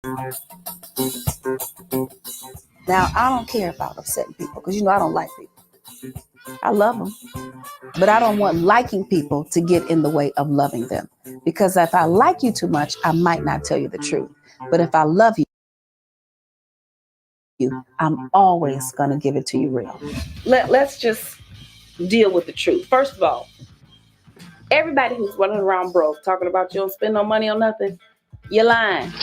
Now, I don't care about upsetting people because I don't like people. I love them, but I don't want liking people to get in the way of loving them. Because if I like you too much, I might not tell you the truth. But if I love you, I'm always going to give it to you real. Let's just deal with the truth. First of all, everybody who's running around broke talking about you don't spend no money on nothing, you're lying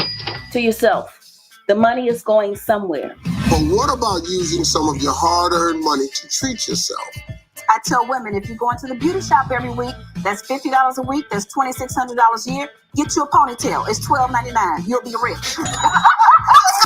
to yourself. The money is going somewhere. But what about using some of your hard-earned money to treat yourself? I tell women, if you go into the beauty shop every week, that's $50 a week, that's $2,600 a year. Get you a ponytail. It's $12.99. You'll be rich.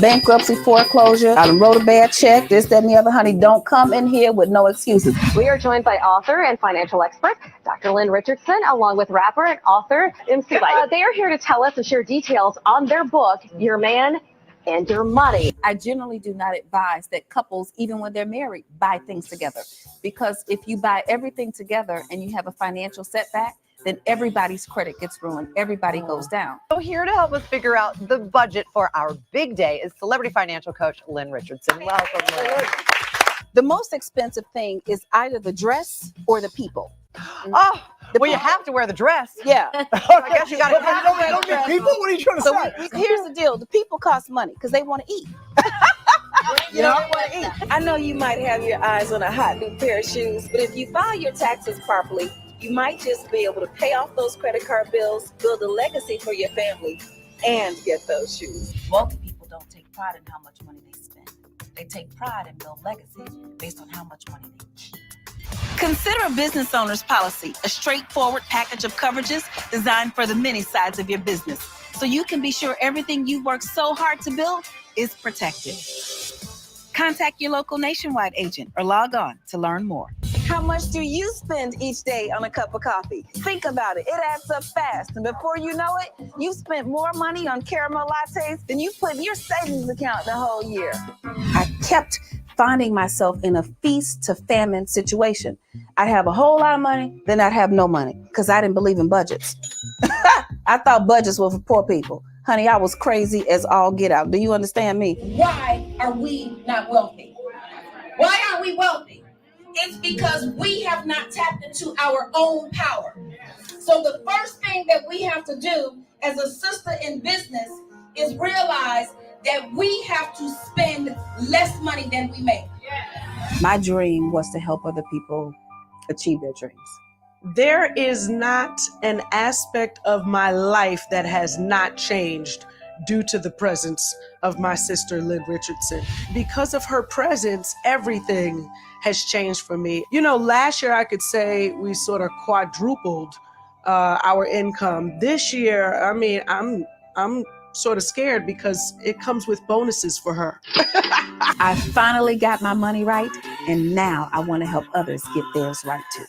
Bankruptcy, foreclosure, I done wrote a bad check, this, that, and the other, honey. Don't come in here with no excuses. We are joined by author and financial expert, Dr. Lynn Richardson, along with rapper and author MC Lyte. They are here to tell us and share details on their book, Your Man and Your Money. I generally do not advise that couples, even when they're married, buy things together. Because if you buy everything together and you have a financial setback, then everybody's credit gets ruined. Everybody goes down. So here to help us figure out the budget for our big day is celebrity financial coach Lynn Richardson. Welcome, Lynn. The most expensive thing is either the dress or the people. Oh, well, you have to wear the dress. Yeah. I guess you got to don't get people? What are you trying to say? Here's the deal. The people cost money because they want to eat. You know what I eat. I know you might have your eyes on a hot new pair of shoes, but if you file your taxes properly, you might just be able to pay off those credit card bills, build a legacy for your family, and get those shoes. Wealthy people don't take pride in how much money they spend. They take pride and build legacy based on how much money they keep. Consider a business owner's policy, a straightforward package of coverages designed for the many sides of your business, so you can be sure everything you worked so hard to build is protected. Contact your local Nationwide agent or log on to learn more. How much do you spend each day on a cup of coffee? Think about it. It adds up fast. And before you know it, you spent more money on caramel lattes than you put in your savings account the whole year. I kept finding myself in a feast to famine situation. I'd have a whole lot of money, then I'd have no money because I didn't believe in budgets. I thought budgets were for poor people. Honey, I was crazy as all get out. Do you understand me? Why are we not wealthy? Why aren't we wealthy? It's because we have not tapped into our own power. So the first thing that we have to do as a sister in business is realize that we have to spend less money than we make. My dream was to help other people achieve their dreams. There is not an aspect of my life that has not changed due to the presence of my sister, Lynn Richardson. Because of her presence, everything has changed for me. You know, last year I could say we sort of quadrupled our income. This year, I mean, I'm sort of scared because it comes with bonuses for her. I finally got my money right, and now I want to help others get theirs right too.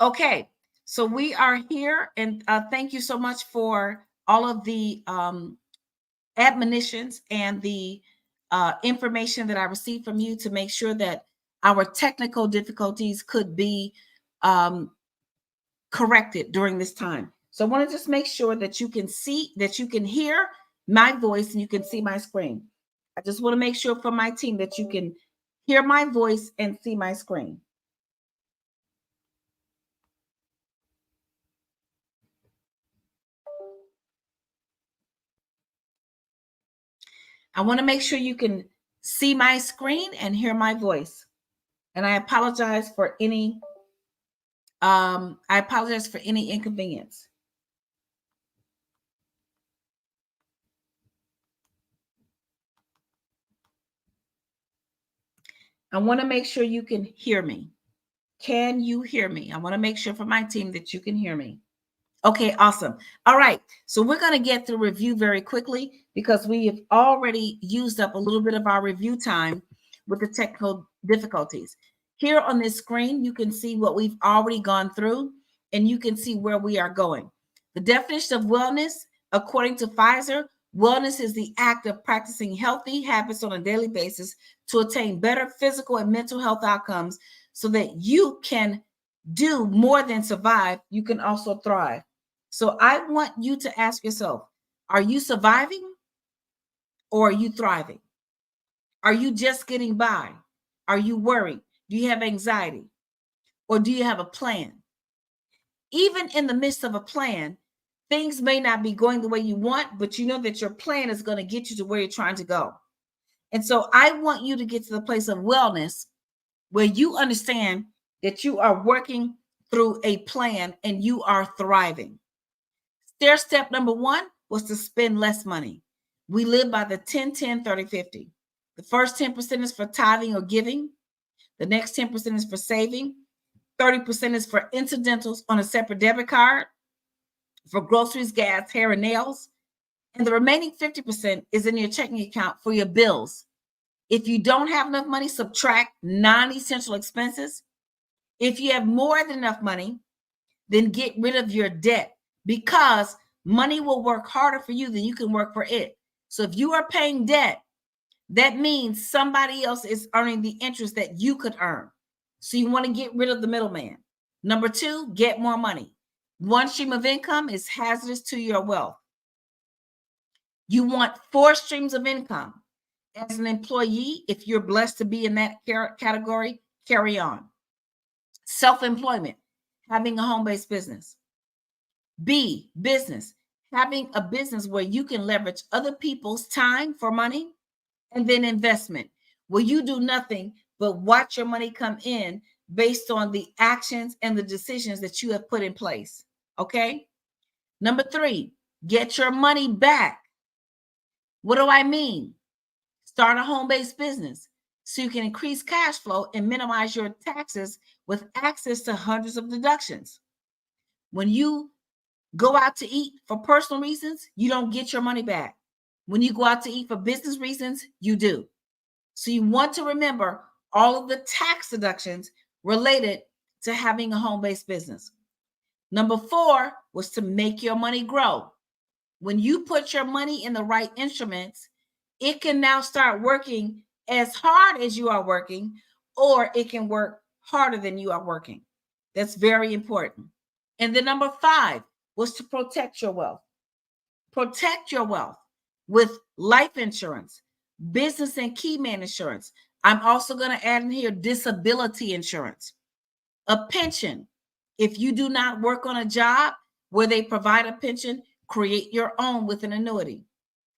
Okay, so we are here, and thank you so much for all of the admonitions and the information that I received from you to make sure that our technical difficulties could be corrected during this time. So I want to just make sure that you can see, that you can hear my voice and you can see my screen. I just want to make sure for my team that you can hear my voice and see my screen. I want to make sure you can see my screen and hear my voice. And I apologize for any inconvenience. I want to make sure you can hear me. Can you hear me? I want to make sure for my team that you can hear me. Okay, awesome. All right, so we're going to get through review very quickly because we have already used up a little bit of our review time with the technical difficulties. Here on this screen, you can see what we've already gone through, and you can see where we are going. The definition of wellness, according to Pfizer, wellness is the act of practicing healthy habits on a daily basis to attain better physical and mental health outcomes so that you can do more than survive, you can also thrive. So I want you to ask yourself, are you surviving or are you thriving? Are you just getting by? Are you worried? Do you have anxiety? Or do you have a plan? Even in the midst of a plan, things may not be going the way you want, but you know that your plan is going to get you to where you're trying to go. And so I want you to get to the place of wellness where you understand that you are working through a plan and you are thriving. Stair step number 1 was to spend less money. We live by the 10-10-30-50. The first 10% is for tithing or giving. The next 10% is for saving. 30% is for incidentals on a separate debit card, for groceries, gas, hair, and nails. And the remaining 50% is in your checking account for your bills. If you don't have enough money, subtract non-essential expenses. If you have more than enough money, then get rid of your debt, because money will work harder for you than you can work for it. So if you are paying debt, that means somebody else is earning the interest that you could earn. So you want to get rid of the middleman. Number 2, get more money. One stream of income is hazardous to your wealth. You want 4 streams of income. As an employee, if you're blessed to be in that category, carry on. Self-employment, having a home-based business. B, business, having a business where you can leverage other people's time for money. And then investment, where you do nothing but watch your money come in based on the actions and the decisions that you have put in place. Okay. Number 3, get your money back. What do I mean? Start a home-based business so you can increase cash flow and minimize your taxes with access to hundreds of deductions. When you go out to eat for personal reasons, you don't get your money back. When you go out to eat for business reasons, you do. So you want to remember all of the tax deductions related to having a home-based business. Number 4 was to make your money grow. When you put your money in the right instruments, it can now start working as hard as you are working, or it can work harder than you are working. That's very important. And then number 5 was to protect your wealth. Protect your wealth with life insurance, business and key man insurance. I'm also going to add in here disability insurance, a pension. If you do not work on a job where they provide a pension, create your own with an annuity.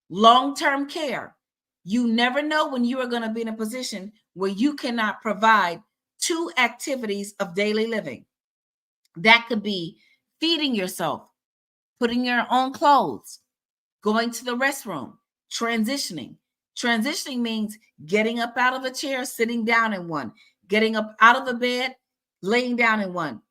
Long-term care. You never know when you are going to be in a position where you cannot provide 2 activities of daily living. That could be feeding yourself, putting your own clothes, going to the restroom, transitioning. Transitioning means getting up out of a chair, sitting down in one, getting up out of the bed, laying down in one,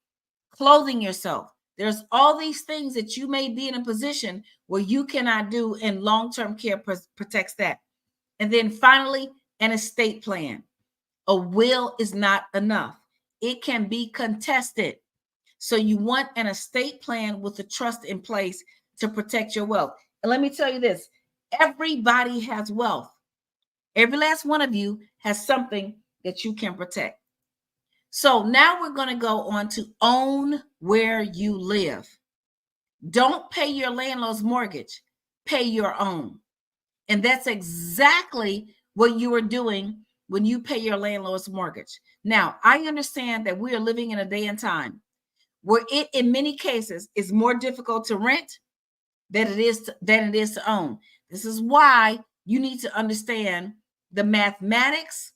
clothing yourself. There's all these things that you may be in a position where you cannot do, and long-term care protects that. And then finally, an estate plan. A will is not enough. It can be contested. So you want an estate plan with a trust in place to protect your wealth. And let me tell you this, everybody has wealth. Every last one of you has something that you can protect. So now we're going to go on to own where you live. Don't pay your landlord's mortgage, pay your own. And that's exactly what you are doing when you pay your landlord's mortgage. Now, I understand that we are living in a day and time where it, in many cases, is more difficult to rent than it is to own. This is why you need to understand the mathematics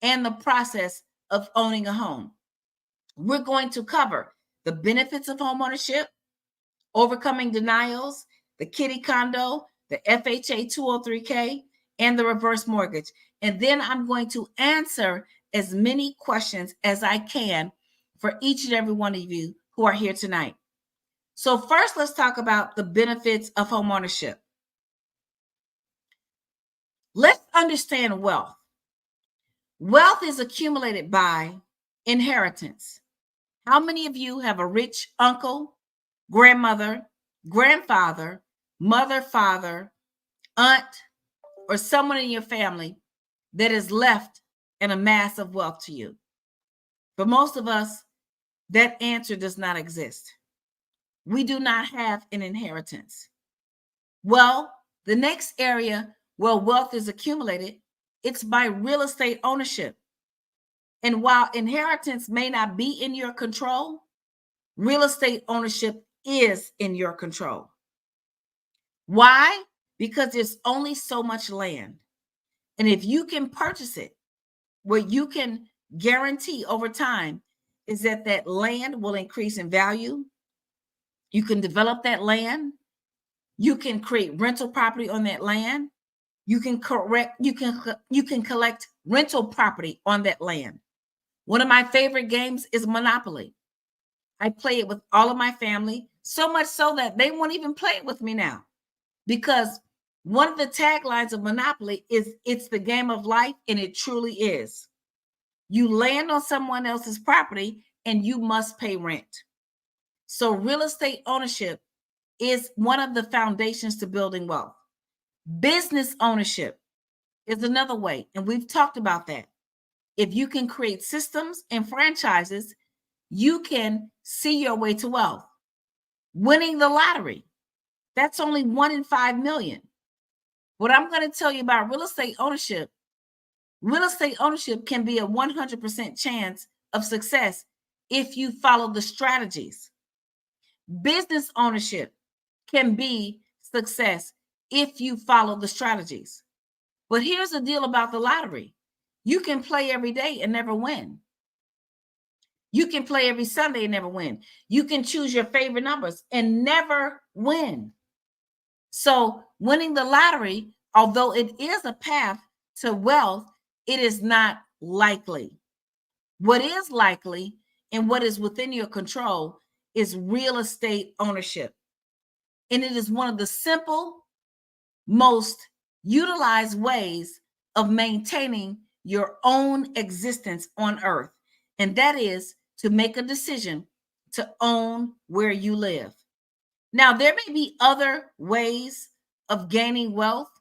and the process of owning a home. We're going to cover the benefits of homeownership, overcoming denials, the kiddie condo, the FHA 203K, and the reverse mortgage. And then I'm going to answer as many questions as I can for each and every one of you who are here tonight. So first, let's talk about the benefits of homeownership. Let's understand wealth. Wealth is accumulated by inheritance. How many of you have a rich uncle, grandmother, grandfather, mother, father, aunt, or someone in your family that has left an amass of wealth to you? For most of us, that answer does not exist. We do not have an inheritance. Well, the next area where wealth is accumulated, it's by real estate ownership. And while inheritance may not be in your control, real estate ownership is in your control. Why? Because there's only so much land. And if you can purchase it, what you can guarantee over time is that that land will increase in value. You can develop that land. You can create rental property on that land. You can collect rental property on that land. One of my favorite games is Monopoly. I play it with all of my family, so much so that they won't even play it with me now. Because one of the taglines of Monopoly is, it's the game of life, and it truly is. You land on someone else's property and you must pay rent. So real estate ownership is one of the foundations to building wealth. Business ownership is another way, and we've talked about that. If you can create systems and franchises, you can see your way to wealth. Winning the lottery, that's only 1 in 5 million. What I'm going to tell you about real estate ownership can be a 100% chance of success if you follow the strategies. Business ownership can be success if you follow the strategies. But here's the deal about the lottery. You can play every day and never win. You can play every Sunday and never win. You can choose your favorite numbers and never win. So winning the lottery, although it is a path to wealth, it is not likely. What is likely and what is within your control is real estate ownership. And it is one of the simple, most utilized ways of maintaining your own existence on earth. And that is to make a decision to own where you live. Now, there may be other ways of gaining wealth,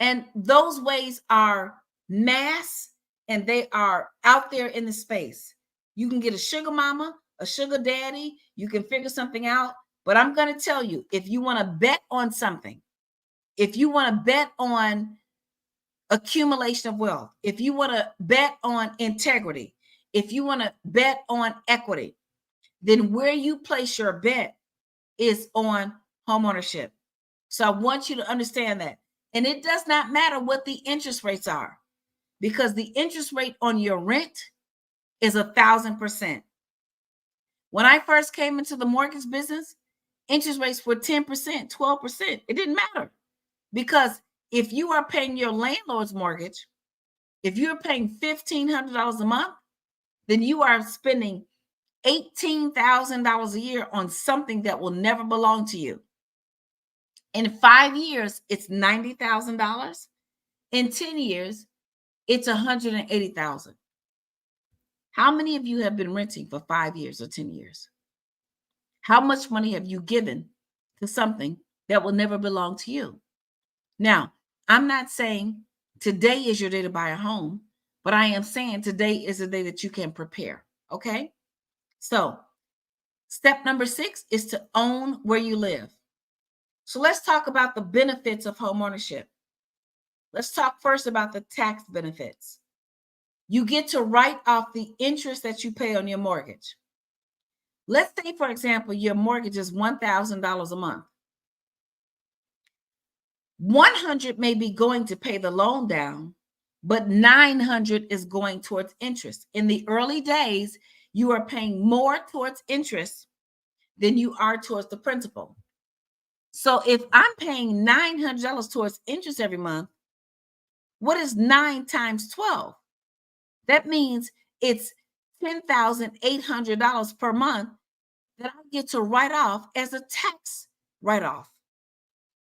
and those ways are mass, and they are out there in the space. You can get a sugar mama, a sugar daddy, you can figure something out. But I'm going to tell you, if you want to bet on something, if you want to bet on accumulation of wealth, if you want to bet on integrity, if you want to bet on equity, then where you place your bet is on homeownership. So I want you to understand that. And it does not matter what the interest rates are, because the interest rate on your rent is 1,000%. When I first came into the mortgage business, interest rates were 10%, 12%. It didn't matter, because if you are paying your landlord's mortgage, if you're paying $1,500 a month, then you are spending $18,000 a year on something that will never belong to you. In 5 years, it's $90,000. In 10 years, it's $180,000. How many of you have been renting for 5 years or 10 years? How much money have you given to something that will never belong to you? Now, I'm not saying today is your day to buy a home, but I am saying today is the day that you can prepare. Okay. So, step number 6 is to own where you live. So, let's talk about the benefits of home ownership. Let's talk first about the tax benefits. You get to write off the interest that you pay on your mortgage. Let's say, for example, your mortgage is $1,000 a month. 100 may be going to pay the loan down, but 900 is going towards interest. In the early days, you are paying more towards interest than you are towards the principal. So if I'm paying $900 towards interest every month, what is 9 times 12? That means it's $10,800 per month that I get to write off as a tax write-off.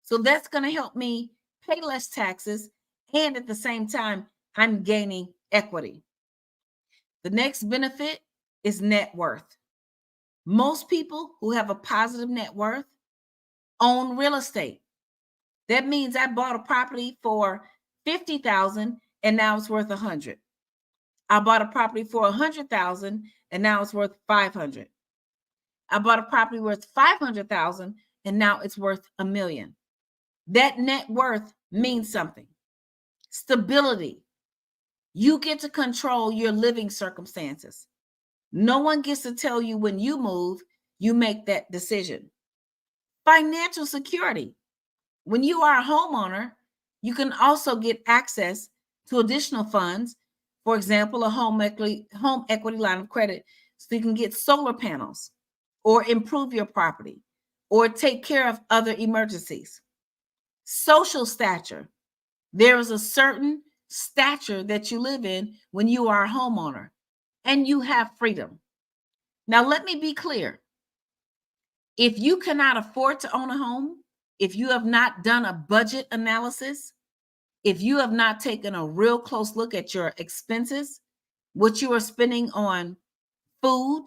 So that's going to help me pay less taxes, and at the same time, I'm gaining equity. The next benefit is net worth. Most people who have a positive net worth own real estate. That means I bought a property for $50,000 and now it's worth $100,000. I bought a property for $100,000 and now it's worth $500,000. I bought a property worth $500,000 and now it's worth $1 million. That net worth means something. Stability. You get to control your living circumstances. No one gets to tell you when you move, you make that decision. Financial security. When you are a homeowner, you can also get access to additional funds. For example, a home equity line of credit, so you can get solar panels or improve your property or take care of other emergencies. Social stature. There is a certain stature that you live in when you are a homeowner, and you have freedom. Now, let me be clear. If you cannot afford to own a home, if you have not done a budget analysis, if you have not taken a real close look at your expenses, what you are spending on food,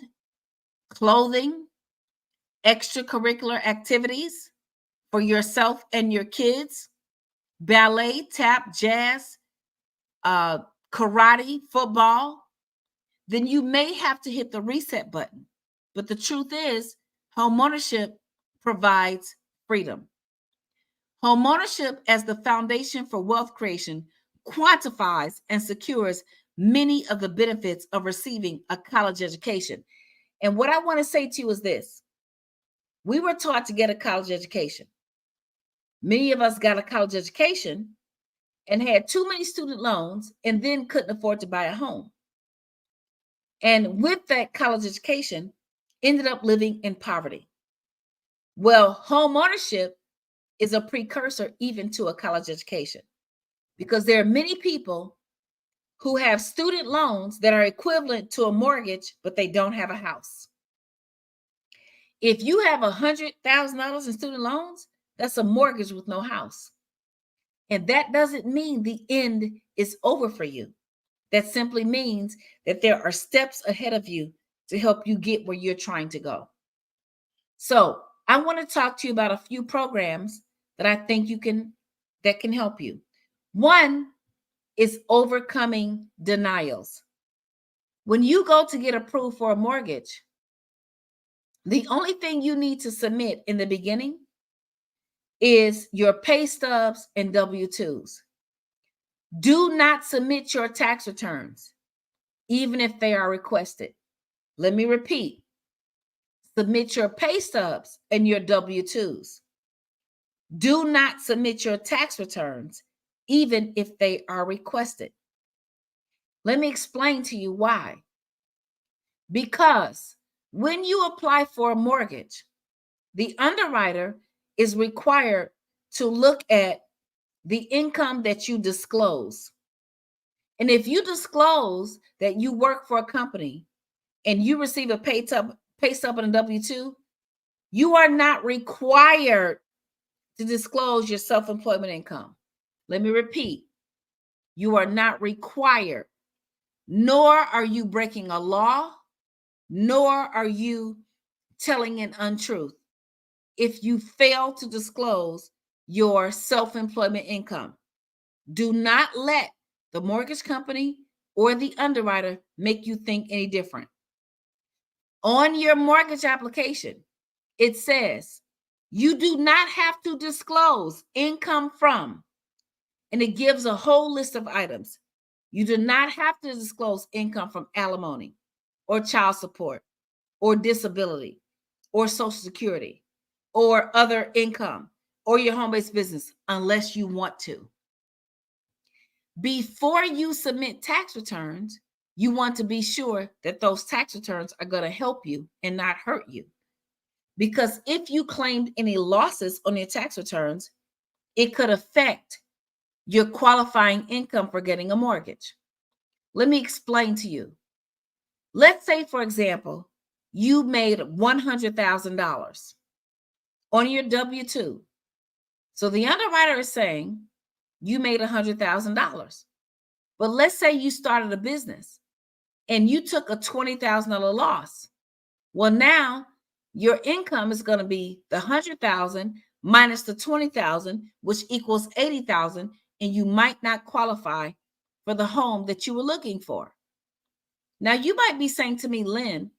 clothing, extracurricular activities for yourself and your kids, ballet, tap, jazz, karate, football, then you may have to hit the reset button. But the truth is, homeownership provides freedom. Homeownership as the foundation for wealth creation quantifies and secures many of the benefits of receiving a college education. And what I want to say to you is this. We were taught to get a college education. Many of us got a college education and had too many student loans and then couldn't afford to buy a home. And with that college education, ended up living in poverty. Well, home ownership is a precursor even to a college education, because there are many people who have student loans that are equivalent to a mortgage, but they don't have a house. If you have $100,000 in student loans, that's a mortgage with no house. And that doesn't mean the end is over for you. That simply means that there are steps ahead of you to help you get where you're trying to go. So I want to talk to you about a few programs that I think that can help you. One is overcoming denials. When you go to get approved for a mortgage, the only thing you need to submit in the beginning is your pay stubs and W-2s. Do not submit your tax returns, even if they are requested. Let me repeat. Submit your pay stubs and your W-2s. Do not submit your tax returns, even if they are requested. Let me explain to you why. Because when you apply for a mortgage, the underwriter is required to look at the income that you disclose. And if you disclose that you work for a company and you receive a pay stub and a W-2, you are not required to disclose your self-employment income. Let me repeat. You are not required, nor are you breaking a law, nor are you telling an untruth if you fail to disclose your self-employment income. Do not let the mortgage company or the underwriter make you think any different. On your mortgage application, it says you do not have to disclose income from, and it gives a whole list of items. You do not have to disclose income from alimony or child support or disability or Social Security or other income or your home-based business unless you want to. Before you submit tax returns, you want to be sure that those tax returns are going to help you and not hurt you. Because if you claimed any losses on your tax returns, it could affect your qualifying income for getting a mortgage. Let me explain to you. Let's say, for example, you made $100,000 on your W-2. So the underwriter is saying you made $100,000. But let's say you started a business and you took a $20,000 loss. Well, now your income is going to be the $100,000 minus the $20,000, which equals $80,000, and you might not qualify for the home that you were looking for. Now, you might be saying to me, Lynn,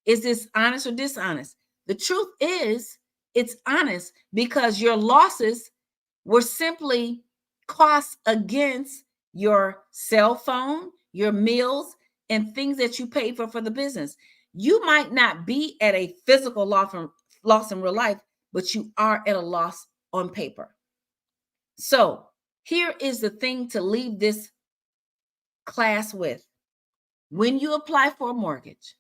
is this honest or dishonest? The truth is, it's honest because your losses were simply costs against your cell phone, your meals, and things that you paid for the business. You might not be at a physical loss in real life, but you are at a loss on paper. So here is the thing to leave this class with. When you apply for a mortgage,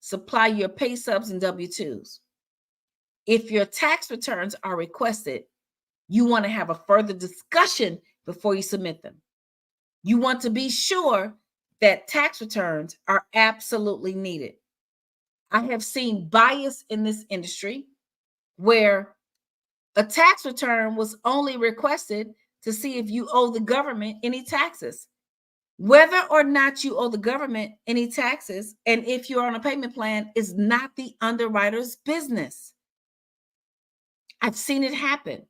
supply your pay stubs and W-2s. If your tax returns are requested, you want to have a further discussion before you submit them. You want to be sure that tax returns are absolutely needed. I have seen bias in this industry where a tax return was only requested to see if you owe the government any taxes. Whether or not you owe the government any taxes, and if you're on a payment plan, is not the underwriter's business. I've seen it happen.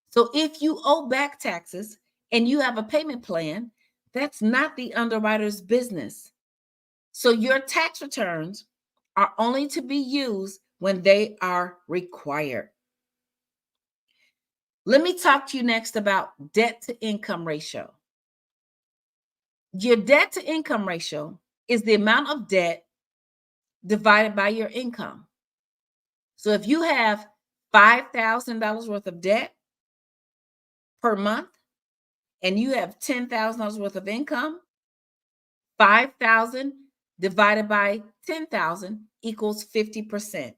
So if you owe back taxes and you have a payment plan, that's not the underwriter's business. So your tax returns are only to be used when they are required. Let me talk to you next about debt to income ratio. Your debt to income ratio is the amount of debt divided by your income. So if you have $5,000 worth of debt per month and you have $10,000 worth of income, 5,000 divided by 10,000 equals 50%.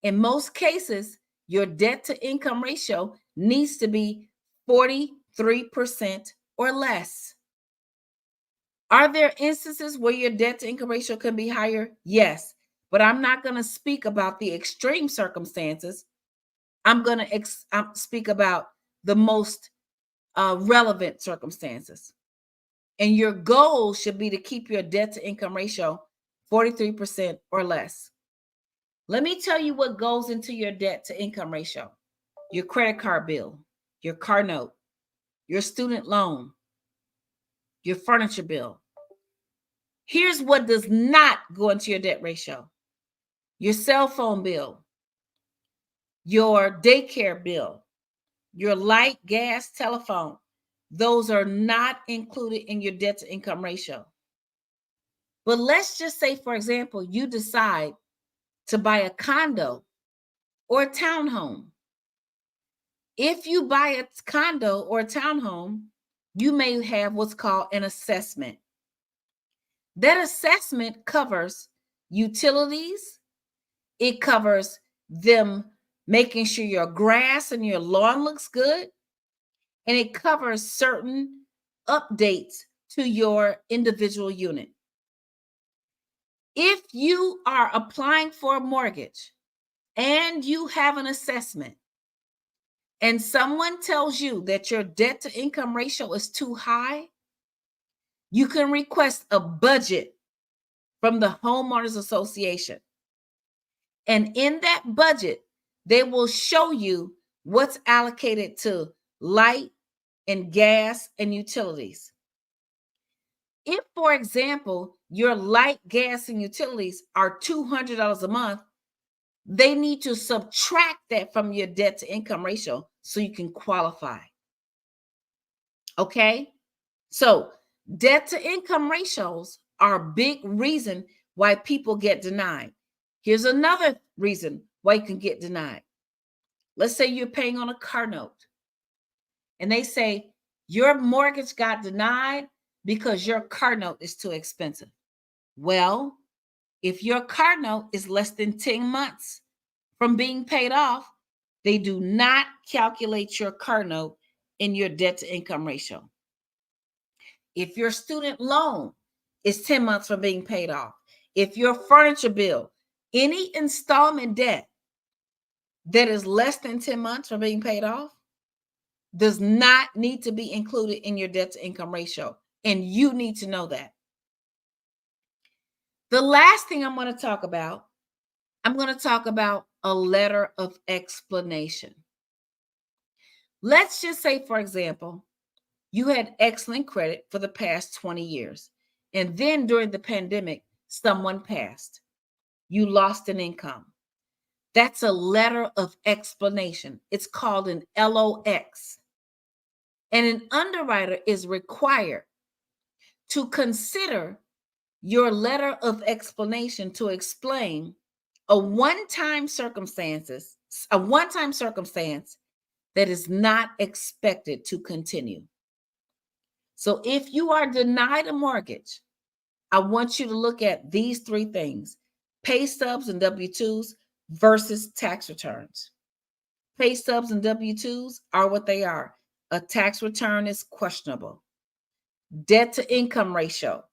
In most cases, your debt to income ratio needs to be 43% or less. Are there instances where your debt to income ratio can be higher? Yes, but I'm not going to speak about the extreme circumstances. I'm going to speak about the most relevant circumstances. And your goal should be to keep your debt to income ratio 43% or less. Let me tell you what goes into your debt to income ratio. Your credit card bill, your car note, your student loan, your furniture bill. Here's what does not go into your debt ratio. Your cell phone bill, your daycare bill, your light, gas, telephone. Those are not included in your debt to income ratio. But let's just say, for example, you decide to buy a condo or a townhome. If you buy a condo or a townhome, you may have what's called an assessment. That assessment covers utilities. It covers them making sure your grass and your lawn looks good. And it covers certain updates to your individual unit. If you are applying for a mortgage and you have an assessment and someone tells you that your debt to income ratio is too high, you can request a budget from the Homeowners Association. And in that budget, they will show you what's allocated to light and gas and utilities. If, for example, your light, gas, and utilities are $200 a month, they need to subtract that from your debt to income ratio so you can qualify. Okay? So debt to income ratios are a big reason why people get denied. Here's another reason why you can get denied. Let's say you're paying on a car note and they say your mortgage got denied because your car note is too expensive. Well, if your car note is less than 10 months from being paid off, they do not calculate your car note in your debt to income ratio. If your student loan is 10 months from being paid off, if your furniture bill, any installment debt that is less than 10 months from being paid off does not need to be included in your debt to income ratio. And you need to know that. The last thing I'm going to talk about a letter of explanation. Let's just say, for example, you had excellent credit for the past 20 years. And then during the pandemic, someone passed. You lost an income. That's a letter of explanation. It's called an LOX. And an underwriter is required to consider your letter of explanation to explain a one-time circumstance that is not expected to continue. So if you are denied a mortgage, I want you to look at these three things: pay stubs and W-2s versus tax returns. Pay stubs and W-2s are what they are. A tax return is questionable. Debt to income ratio.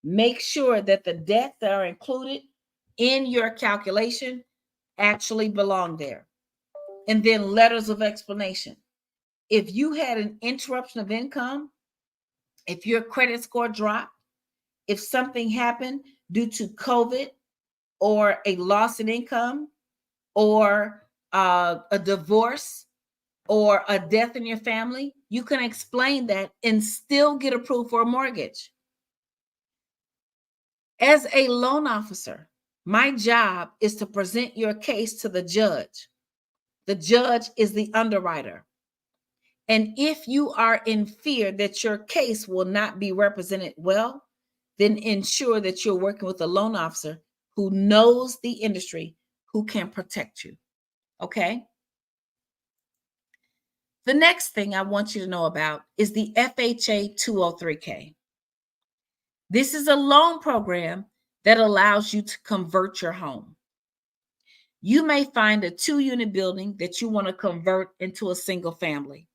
Make sure that the debts that are included in your calculation actually belong there. And then letters of explanation. If you had an interruption of income, if your credit score dropped, if something happened due to COVID or a loss in income or a divorce or a death in your family, you can explain that and still get approved for a mortgage. As a loan officer, my job is to present your case to the judge. The judge is the underwriter. And if you are in fear that your case will not be represented well, then ensure that you're working with a loan officer who knows the industry, who can protect you. Okay? The next thing I want you to know about is the FHA 203K. This is a loan program that allows you to convert your home. You may find a 2-unit building that you want to convert into a single family.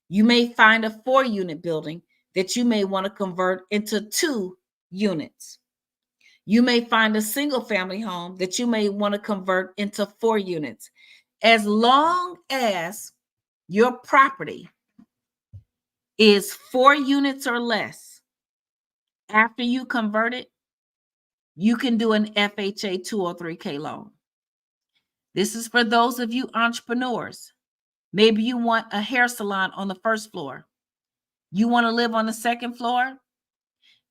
You may find a 4-unit building that you may want to convert into 2 units. You may find a single family home that you may want to convert into 4 units. As long as your property is 4 units or less, after you convert it, you can do an FHA 203K loan. This is for those of you entrepreneurs. Maybe you want a hair salon on the first floor. You want to live on the second floor,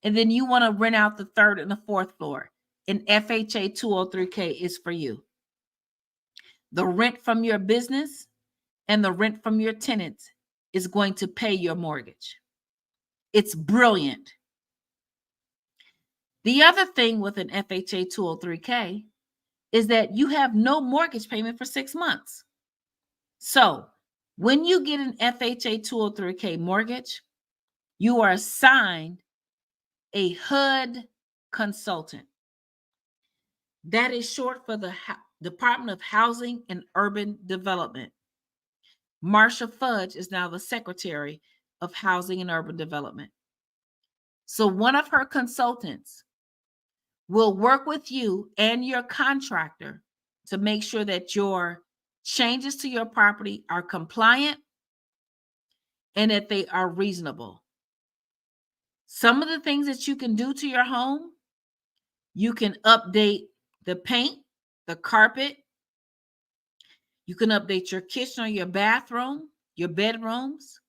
and then you want to rent out the third and the fourth floor. An FHA 203K is for you. The rent from your business and the rent from your tenants is going to pay your mortgage. It's brilliant. The other thing with an FHA 203K is that you have no mortgage payment for 6 months. So when you get an FHA 203K mortgage, you are assigned a HUD consultant. That is short for the Department of Housing and Urban Development. Marsha Fudge is now the Secretary of Housing and Urban Development. So one of her consultants will work with you and your contractor to make sure that your changes to your property are compliant and that they are reasonable. Some of the things that you can do to your home, you can update the paint, the carpet. You can update your kitchen or your bathroom, your bedrooms.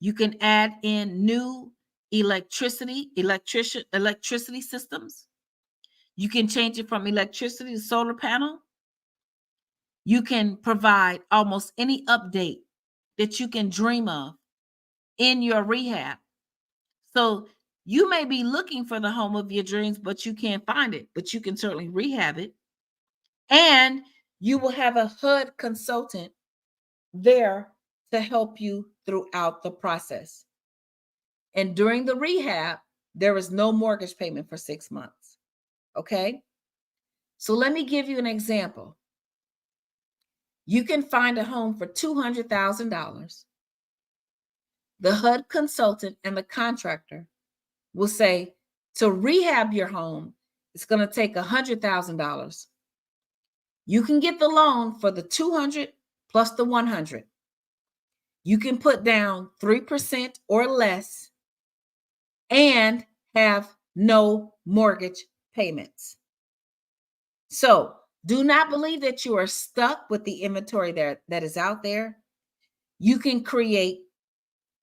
You can add in new electricity systems. You can change it from electricity to solar panel. You can provide almost any update that you can dream of in your rehab. So you may be looking for the home of your dreams, but you can't find it, but you can certainly rehab it. And you will have a HUD consultant there to help you throughout the process. And during the rehab, there is no mortgage payment for 6 months. Okay? So let me give you an example. You can find a home for $200,000. The HUD consultant and the contractor will say, to rehab your home, it's going to take $100,000. You can get the loan for the 200 plus the 100. You can put down 3% or less and have no mortgage payments. So do not believe that you are stuck with the inventory that is out there. You can create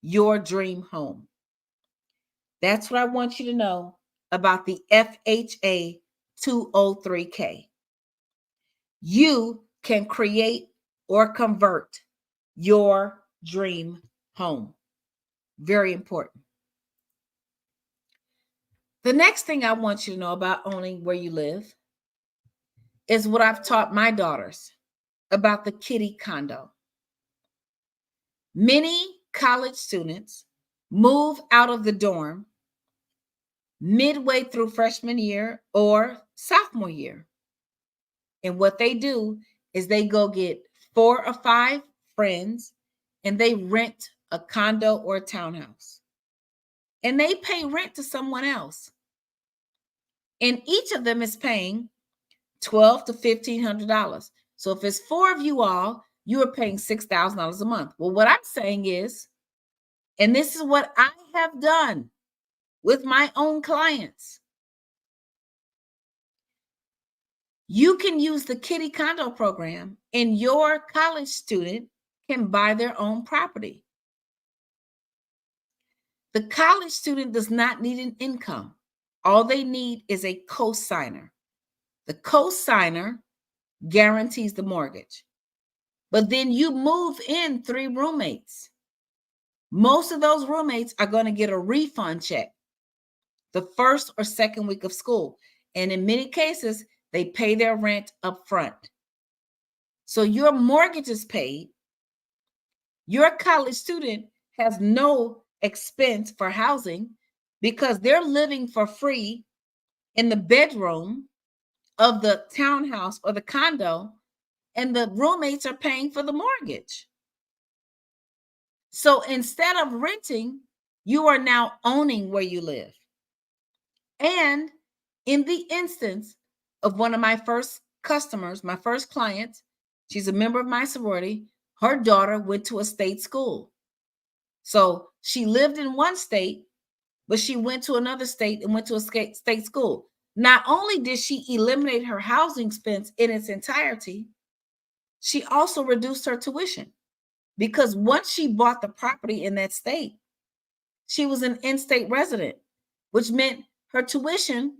your dream home. That's what I want you to know about the FHA 203K. You can create or convert your dream home. Very important. The next thing I want you to know about owning where you live is what I've taught my daughters about the kiddie condo. Many college students move out of the dorm midway through freshman year or sophomore year. And what they do is they go get 4 or 5 friends and they rent a condo or a townhouse. And they pay rent to someone else. And each of them is paying $1,200 to $1,500. So if it's 4 of you all, you are paying $6,000 a month. Well, what I'm saying is, and this is what I have done with my own clients, you can use the kiddie condo program and your college student can buy their own property. The college student does not need an income. All they need is a co-signer. The co-signer guarantees the mortgage. But then you move in 3 roommates. Most of those roommates are going to get a refund check the first or second week of school. And in many cases, they pay their rent up front. So your mortgage is paid. Your college student has no expense for housing because they're living for free in the bedroom of the townhouse or the condo, and the roommates are paying for the mortgage. So instead of renting, you are now owning where you live. And in the instance of one of my first customers, my first client, she's a member of my sorority, her daughter went to a state school. So she lived in one state, but she went to another state and went to a state school. Not only did she eliminate her housing expense in its entirety, she also reduced her tuition because once she bought the property in that state, she was an in-state resident, which meant her tuition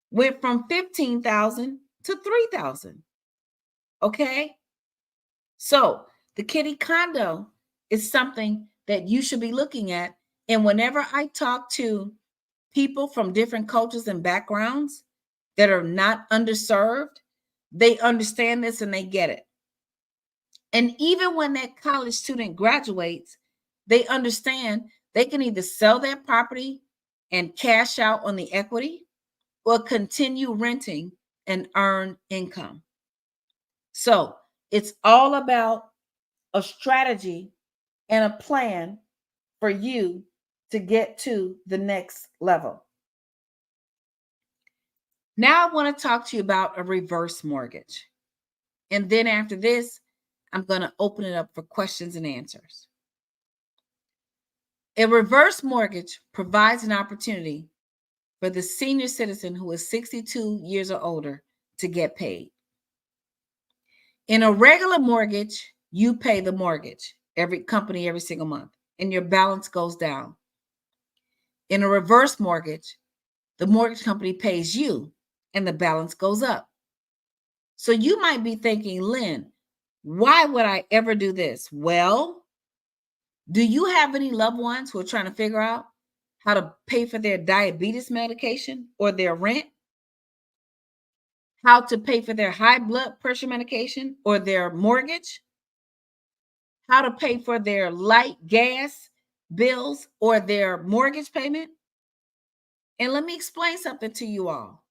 went from $15,000 to $3,000. Okay? So the kiddie condo is something that you should be looking at. And whenever I talk to people from different cultures and backgrounds that are not underserved, they understand this and they get it. And even when that college student graduates, they understand they can either sell their property and cash out on the equity or continue renting and earn income. So it's all about a strategy and a plan for you to get to the next level. Now I want to talk to you about a reverse mortgage. And then after this, I'm going to open it up for questions and answers. A reverse mortgage provides an opportunity for the senior citizen who is 62 years or older to get paid. In a regular mortgage, you pay the mortgage, every single month, and your balance goes down. In a reverse mortgage, the mortgage company pays you and the balance goes up. So you might be thinking, Lynn, why would I ever do this? Well, do you have any loved ones who are trying to figure out how to pay for their diabetes medication or their rent? How to pay for their high blood pressure medication or their mortgage? How to pay for their light gas bills or their mortgage payment? And let me explain something to you all.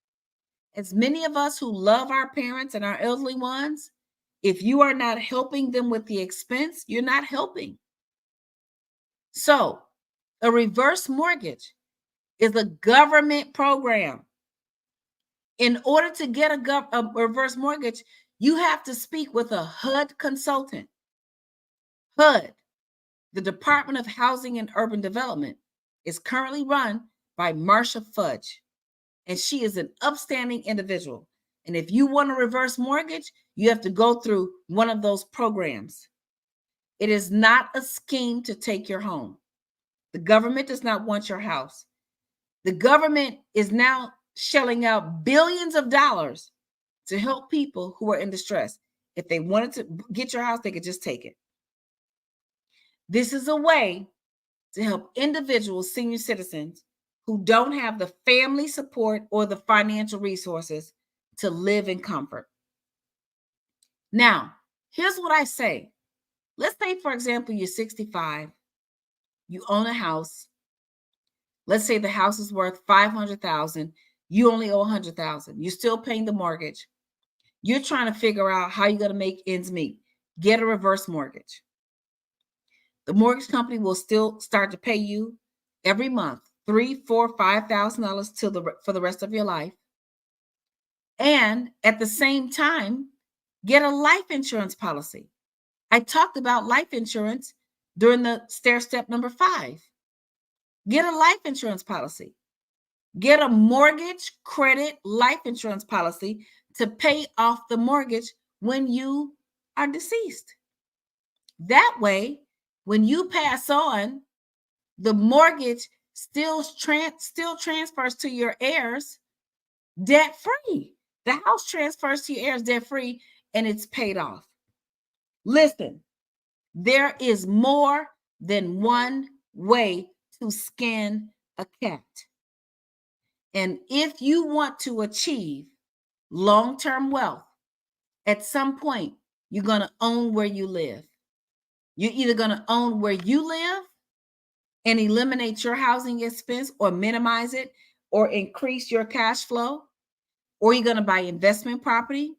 As many of us who love our parents and our elderly ones, if you are not helping them with the expense, you're not helping. So, a reverse mortgage is a government program. In order to get a reverse mortgage, you have to speak with a HUD consultant. HUD, the Department of Housing and Urban Development, is currently run by Marsha Fudge, and she is an upstanding individual. And if you want a reverse mortgage, you have to go through one of those programs. It is not a scheme to take your home. The government does not want your house. The government is now shelling out billions of dollars to help people who are in distress. If they wanted to get your house, they could just take it. This is a way to help individuals, senior citizens, who don't have the family support or the financial resources to live in comfort. Now, here's what I say. Let's say, for example, you're 65, you own a house. Let's say the house is worth $500,000. You only owe $100,000. You're still paying the mortgage. You're trying to figure out how you're going to make ends meet. Get a reverse mortgage. The mortgage company will still start to pay you every month $3,000, $4,000, $5,000 for the rest of your life. And at the same time, get a life insurance policy. I talked about life insurance during the stair step number 5. Get a life insurance policy. Get a mortgage credit life insurance policy to pay off the mortgage when you are deceased. That way, when you pass on, the mortgage still transfers to your heirs debt-free. The house transfers to your heirs debt-free, and it's paid off. Listen, there is more than one way to skin a cat. And if you want to achieve long-term wealth, at some point, you're going to own where you live. You're either going to own where you live and eliminate your housing expense or minimize it or increase your cash flow, or you're going to buy investment property.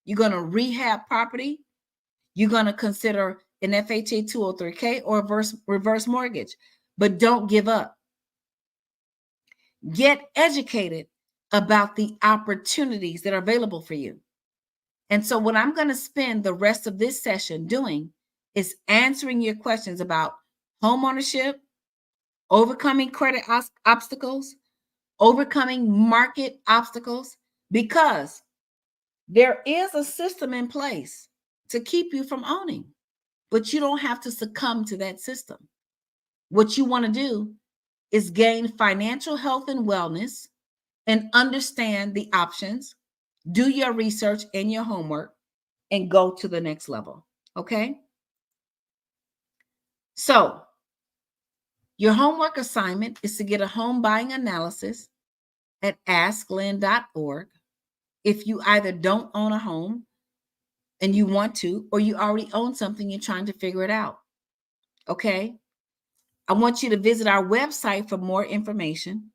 You're going to rehab property. You're going to consider an FHA 203K or reverse mortgage, but don't give up. Get educated about the opportunities that are available for you. And so what I'm going to spend the rest of this session doing is answering your questions about homeownership, overcoming credit obstacles, overcoming market obstacles, because there is a system in place to keep you from owning, but you don't have to succumb to that system. What you want to do is gain financial health and wellness and understand the options, do your research and your homework, and go to the next level, okay? So your homework assignment is to get a home buying analysis at asklynn.org if you either don't own a home and you want to, or you already own something, you're trying to figure it out, okay? I want you to visit our website for more information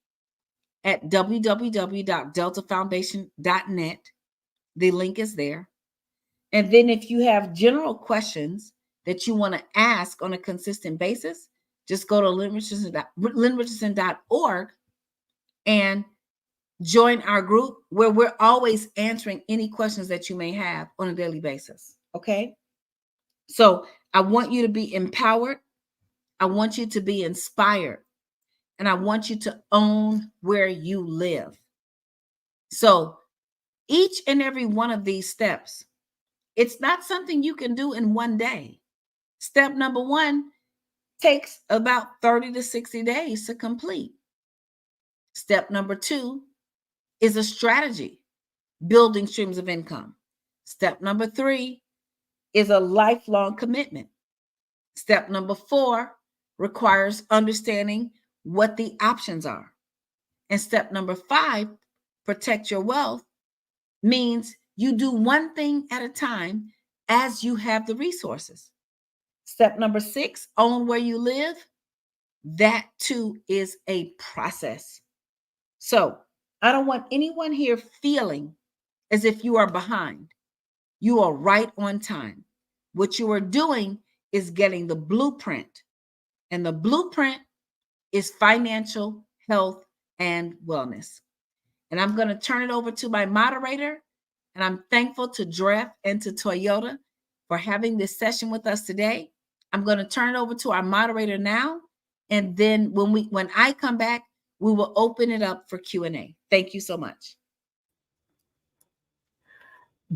at www.deltafoundation.net. The link is there. And then if you have general questions that you want to ask on a consistent basis, just go to lynnrichardson.org and join our group where we're always answering any questions that you may have on a daily basis, okay? So I want you to be empowered. I want you to be inspired, and I want you to own where you live. So each and every one of these steps It's not something you can do in one day. Step number one takes about 30 to 60 days to complete. Step number two is a strategy, building streams of income. Step number three is a lifelong commitment. Step number four requires understanding what the options are. And step number five, protect your wealth, means you do one thing at a time as you have the resources. Step number six, own where you live. That too is a process. So I don't want anyone here feeling as if you are behind. You are right on time. What you are doing is getting the blueprint. And the blueprint is financial health and wellness. And I'm going to turn it over to my moderator. And I'm thankful to DREF and to Toyota for having this session with us today. I'm going to turn it over to our moderator now. And then when I come back, we will open it up for Q&A. Thank you so much.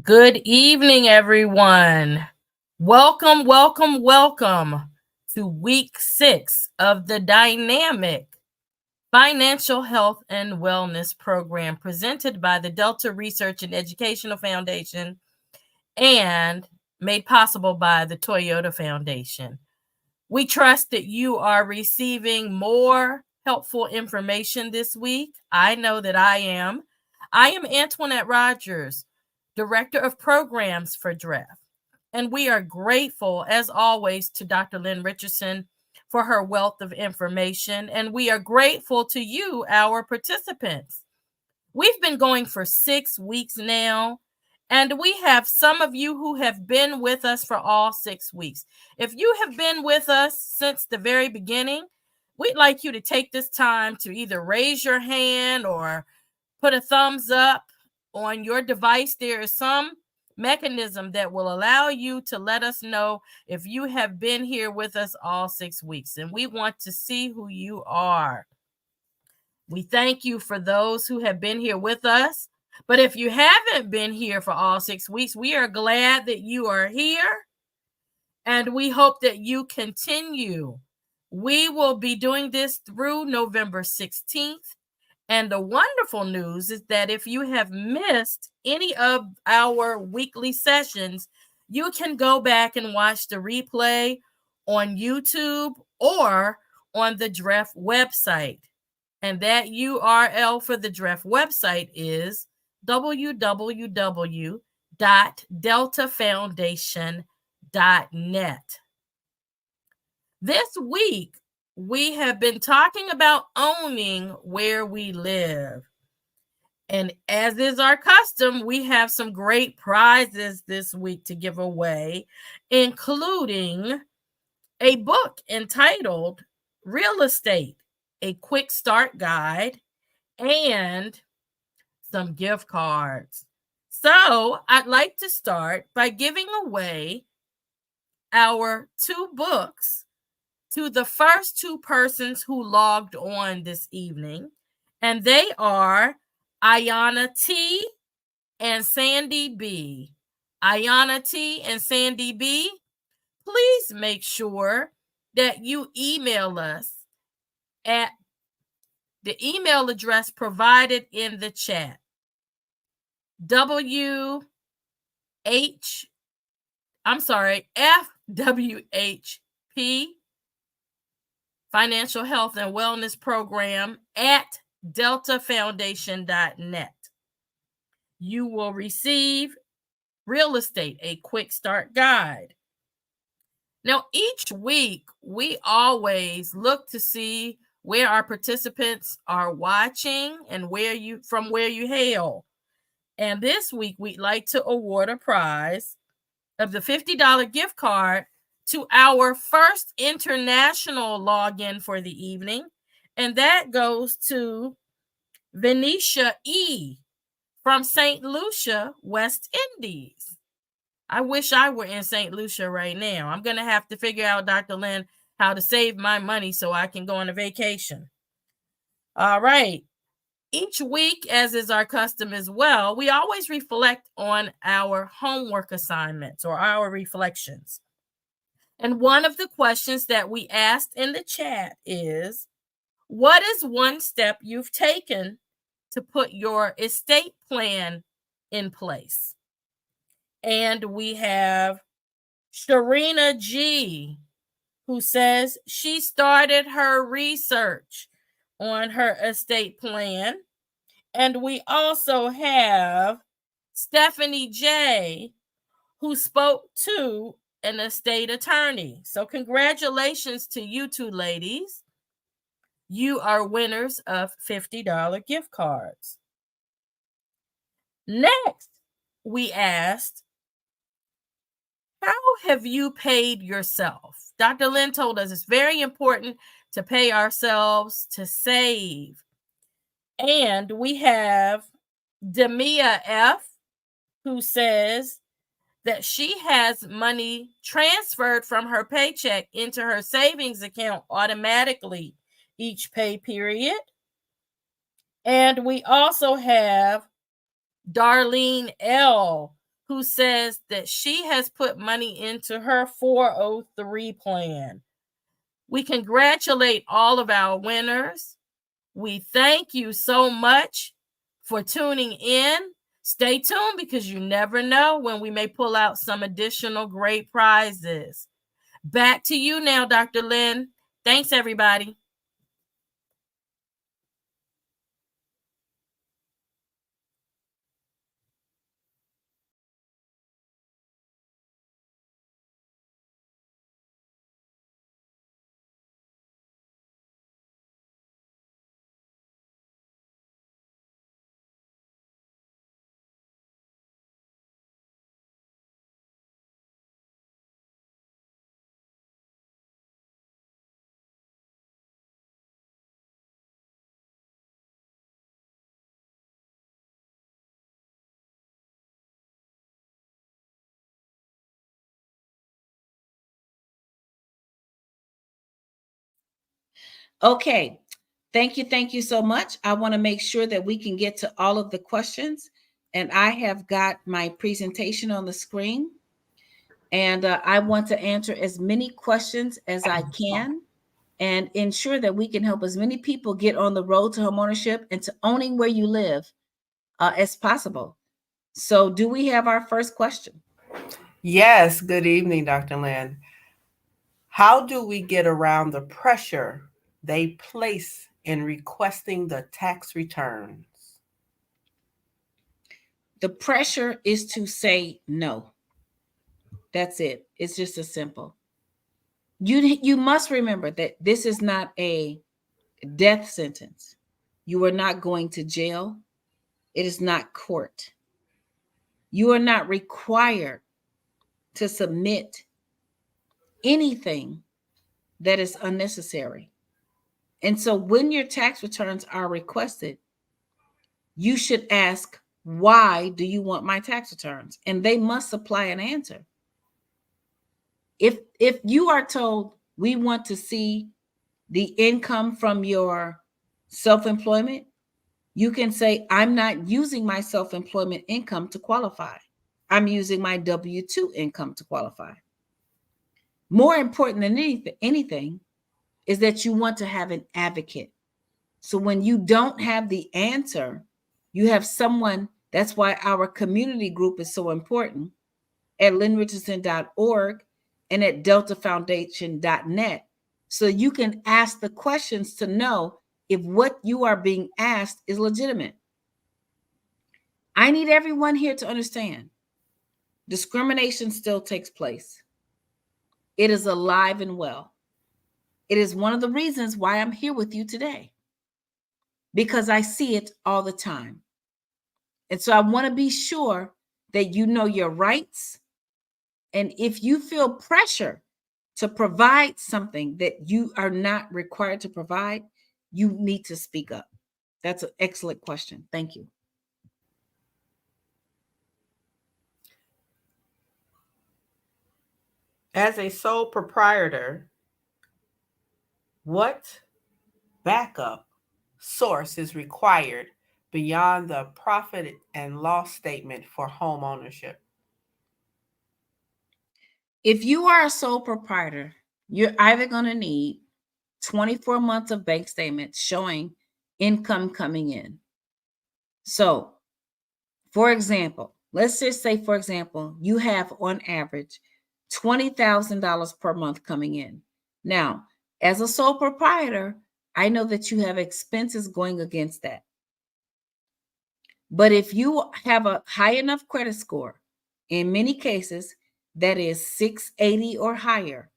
Good evening, everyone. Welcome, welcome, welcome to week 6 of the dynamic Financial Health and Wellness program presented by the Delta Research and Educational Foundation and made possible by the Toyota Foundation. We trust that you are receiving more helpful information this week. I know that I am. I am Antoinette Rogers, Director of Programs for DREF. And we are grateful, as always, to Dr. Lynn Richardson for her wealth of information. And we are grateful to you, our participants. We've been going for 6 weeks now, and we have some of you who have been with us for all 6 weeks. If you have been with us since the very beginning, we'd like you to take this time to either raise your hand or put a thumbs up on your device. There is some mechanism that will allow you to let us know if you have been here with us all 6 weeks, and we want to see who you are. We thank you for those who have been here with us, but if you haven't been here for all 6 weeks, we are glad that you are here, and we hope that you continue. We will be doing this through November 16th. And the wonderful news is that if you have missed any of our weekly sessions, you can go back and watch the replay on YouTube or on the DREF website. And that URL for the DREF website is www.deltafoundation.net. This week, we have been talking about owning where we live. And as is our custom, we have some great prizes this week to give away, including a book entitled Real Estate, a Quick Start Guide, and some gift cards. So I'd like to start by giving away our 2 books to the first 2 persons who logged on this evening, and they are Ayana T. and Sandy B. Ayana T. and Sandy B., please make sure that you email us at the email address provided in the chat. FWHP Financial Health and Wellness Program at deltafoundation.net. You will receive Real Estate, a Quick Start Guide. Now, each week, we always look to see where our participants are watching and from where you hail. And this week, we'd like to award a prize of the $50 gift card to our first international login for the evening, and that goes to Venetia E. from St. Lucia, West Indies. I wish I were in St. Lucia right now. I'm going to have to figure out, Dr. Lynn, how to save my money so I can go on a vacation. All right. Each week, as is our custom as well, we always reflect on our homework assignments or our reflections. And one of the questions that we asked in the chat is, what is one step you've taken to put your estate plan in place? And we have Sharina G, who says she started her research on her estate plan. And we also have Stephanie J, who spoke to an estate attorney. So congratulations to you two ladies. You are winners of $50 gift cards. Next, we asked, how have you paid yourself? Dr. Lynn told us it's very important to pay ourselves to save. And we have Demia F, who says that she has money transferred from her paycheck into her savings account automatically each pay period. And we also have Darlene L, who says that she has put money into her 403 plan. We congratulate all of our winners. We thank you so much for tuning in. Stay tuned because you never know when we may pull out some additional great prizes. Back to you now, Dr. Lynn. Thanks, everybody. Okay. Thank you so much. I want to make sure that we can get to all of the questions. And I have got my presentation on the screen. And I want to answer as many questions as I can and ensure that we can help as many people get on the road to homeownership and to owning where you live as possible. So do we have our first question? Yes. Good evening, Dr. Lynn. How do we get around the pressure they place in requesting the tax returns? The pressure is to say no. That's it. It's just as simple. You must remember that this is not a death sentence. You are not going to jail. It is not court. You are not required to submit anything that is unnecessary. And so when your tax returns are requested, you should ask, why do you want my tax returns? And they must supply an answer. If you are told, we want to see the income from your self-employment, you can say, I'm not using my self-employment income to qualify. I'm using my W-2 income to qualify. More important than anything is that you want to have an advocate. So when you don't have the answer, you have someone. That's why our community group is so important at lynnrichardson.org and at deltafoundation.net. So you can ask the questions to know if what you are being asked is legitimate. I need everyone here to understand discrimination still takes place. It is alive and well. It is one of the reasons why I'm here with you today, because I see it all the time. And so I want to be sure that you know your rights. And if you feel pressure to provide something that you are not required to provide, you need to speak up. That's an excellent question. Thank you. As a sole proprietor, what backup source is required beyond the profit and loss statement for home ownership? If you are a sole proprietor, you're either going to need 24 months of bank statements showing income coming in. So, for example, let's just say, for example, you have on average $20,000 per month coming in. Now, as a sole proprietor, I know that you have expenses going against that. But if you have a high enough credit score, in many cases, that is 680 or higher,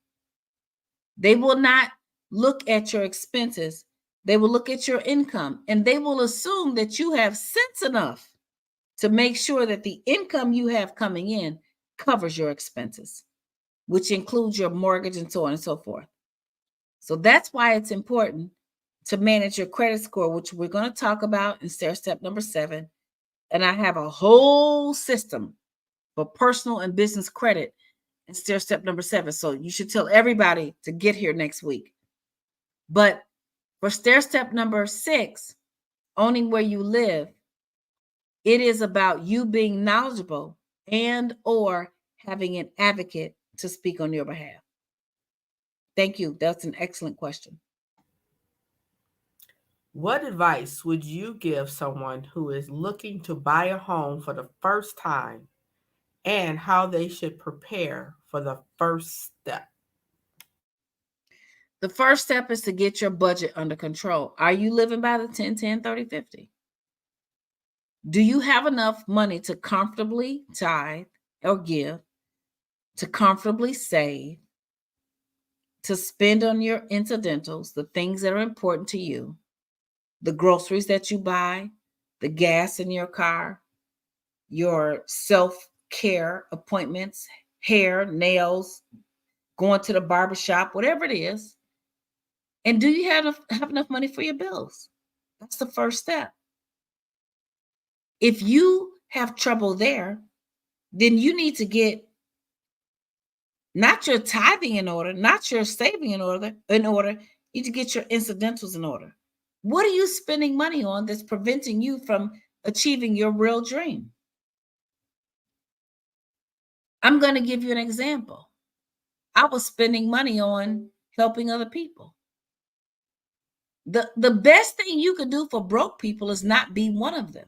they will not look at your expenses. They will look at your income, and they will assume that you have sense enough to make sure that the income you have coming in covers your expenses, which includes your mortgage and so on and so forth. So that's why it's important to manage your credit score, which we're going to talk about in stair step number 7. And I have a whole system for personal and business credit in stair step number 7. So you should tell everybody to get here next week. But for stair step number 6, owning where you live, it is about you being knowledgeable and or having an advocate to speak on your behalf. Thank you. That's an excellent question. What advice would you give someone who is looking to buy a home for the first time, and how they should prepare for the first step? The first step is to get your budget under control. Are you living by the 10-10-30-50? Do you have enough money to comfortably tithe or give, to comfortably save, to spend on your incidentals, the things that are important to you, the groceries that you buy, the gas in your car, your self-care appointments, hair, nails, going to the barbershop, whatever it is? And do you have enough money for your bills? That's the first step. If you have trouble there, then you need to get not your tithing in order, not your saving in order. You need to get your incidentals in order. What are you spending money on that's preventing you from achieving your real dream? I'm going to give you an example. I was spending money on helping other people. The best thing you could do for broke people is not be one of them.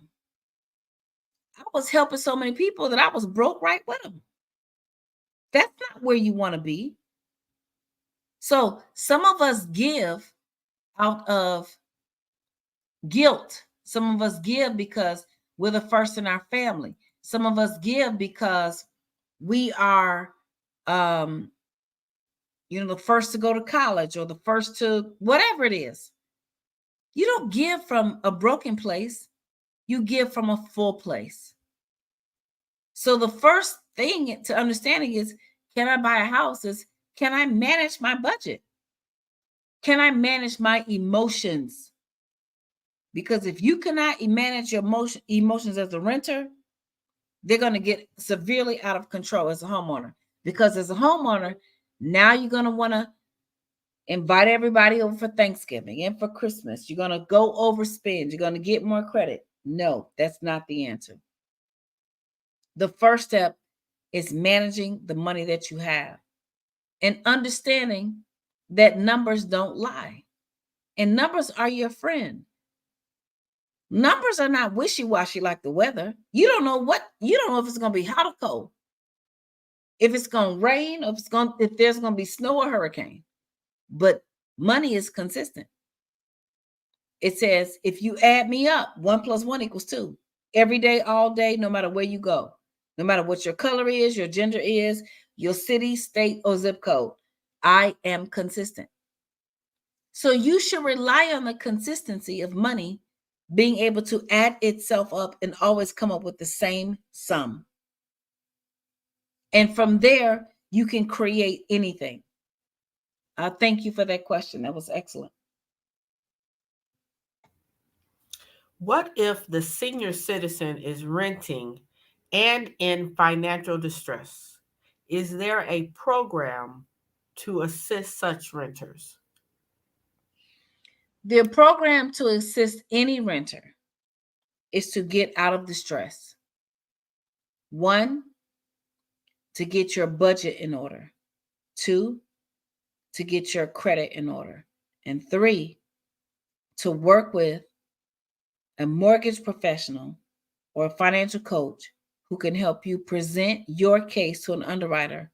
I was helping so many people that I was broke right with them. That's not where you want to be. So some of us give out of guilt. Some of us give because we're the first in our family. Some of us give because we are, the first to go to college or the first to whatever it is. You don't give from a broken place. You give from a full place. So the first thing to understanding is, can I buy a house? Is, can I manage my budget? Can I manage my emotions? Because if you cannot manage your emotions as a renter, they're going to get severely out of control as a homeowner. Because as a homeowner, now you're going to want to invite everybody over for Thanksgiving and for Christmas. You're going to go overspend. You're going to get more credit. No, that's not the answer. The first step is managing the money that you have and understanding that numbers don't lie. And numbers are your friend. Numbers are not wishy-washy like the weather. You don't know if it's going to be hot or cold, if it's going to rain, or if there's going to be snow or hurricane. But money is consistent. It says, if you add me up, 1 + 1 = 2. Every day, all day, no matter where you go, no matter what your color is, your gender is, your city, state, or zip code, I am consistent. So you should rely on the consistency of money being able to add itself up and always come up with the same sum. And from there, you can create anything. Thank you for that question. That was excellent. What if the senior citizen is renting and in financial distress? Is there a program to assist such renters? The program to assist any renter is to get out of distress. 1, to get your budget in order. 2, to get your credit in order. And 3, to work with a mortgage professional or a financial coach who can help you present your case to an underwriter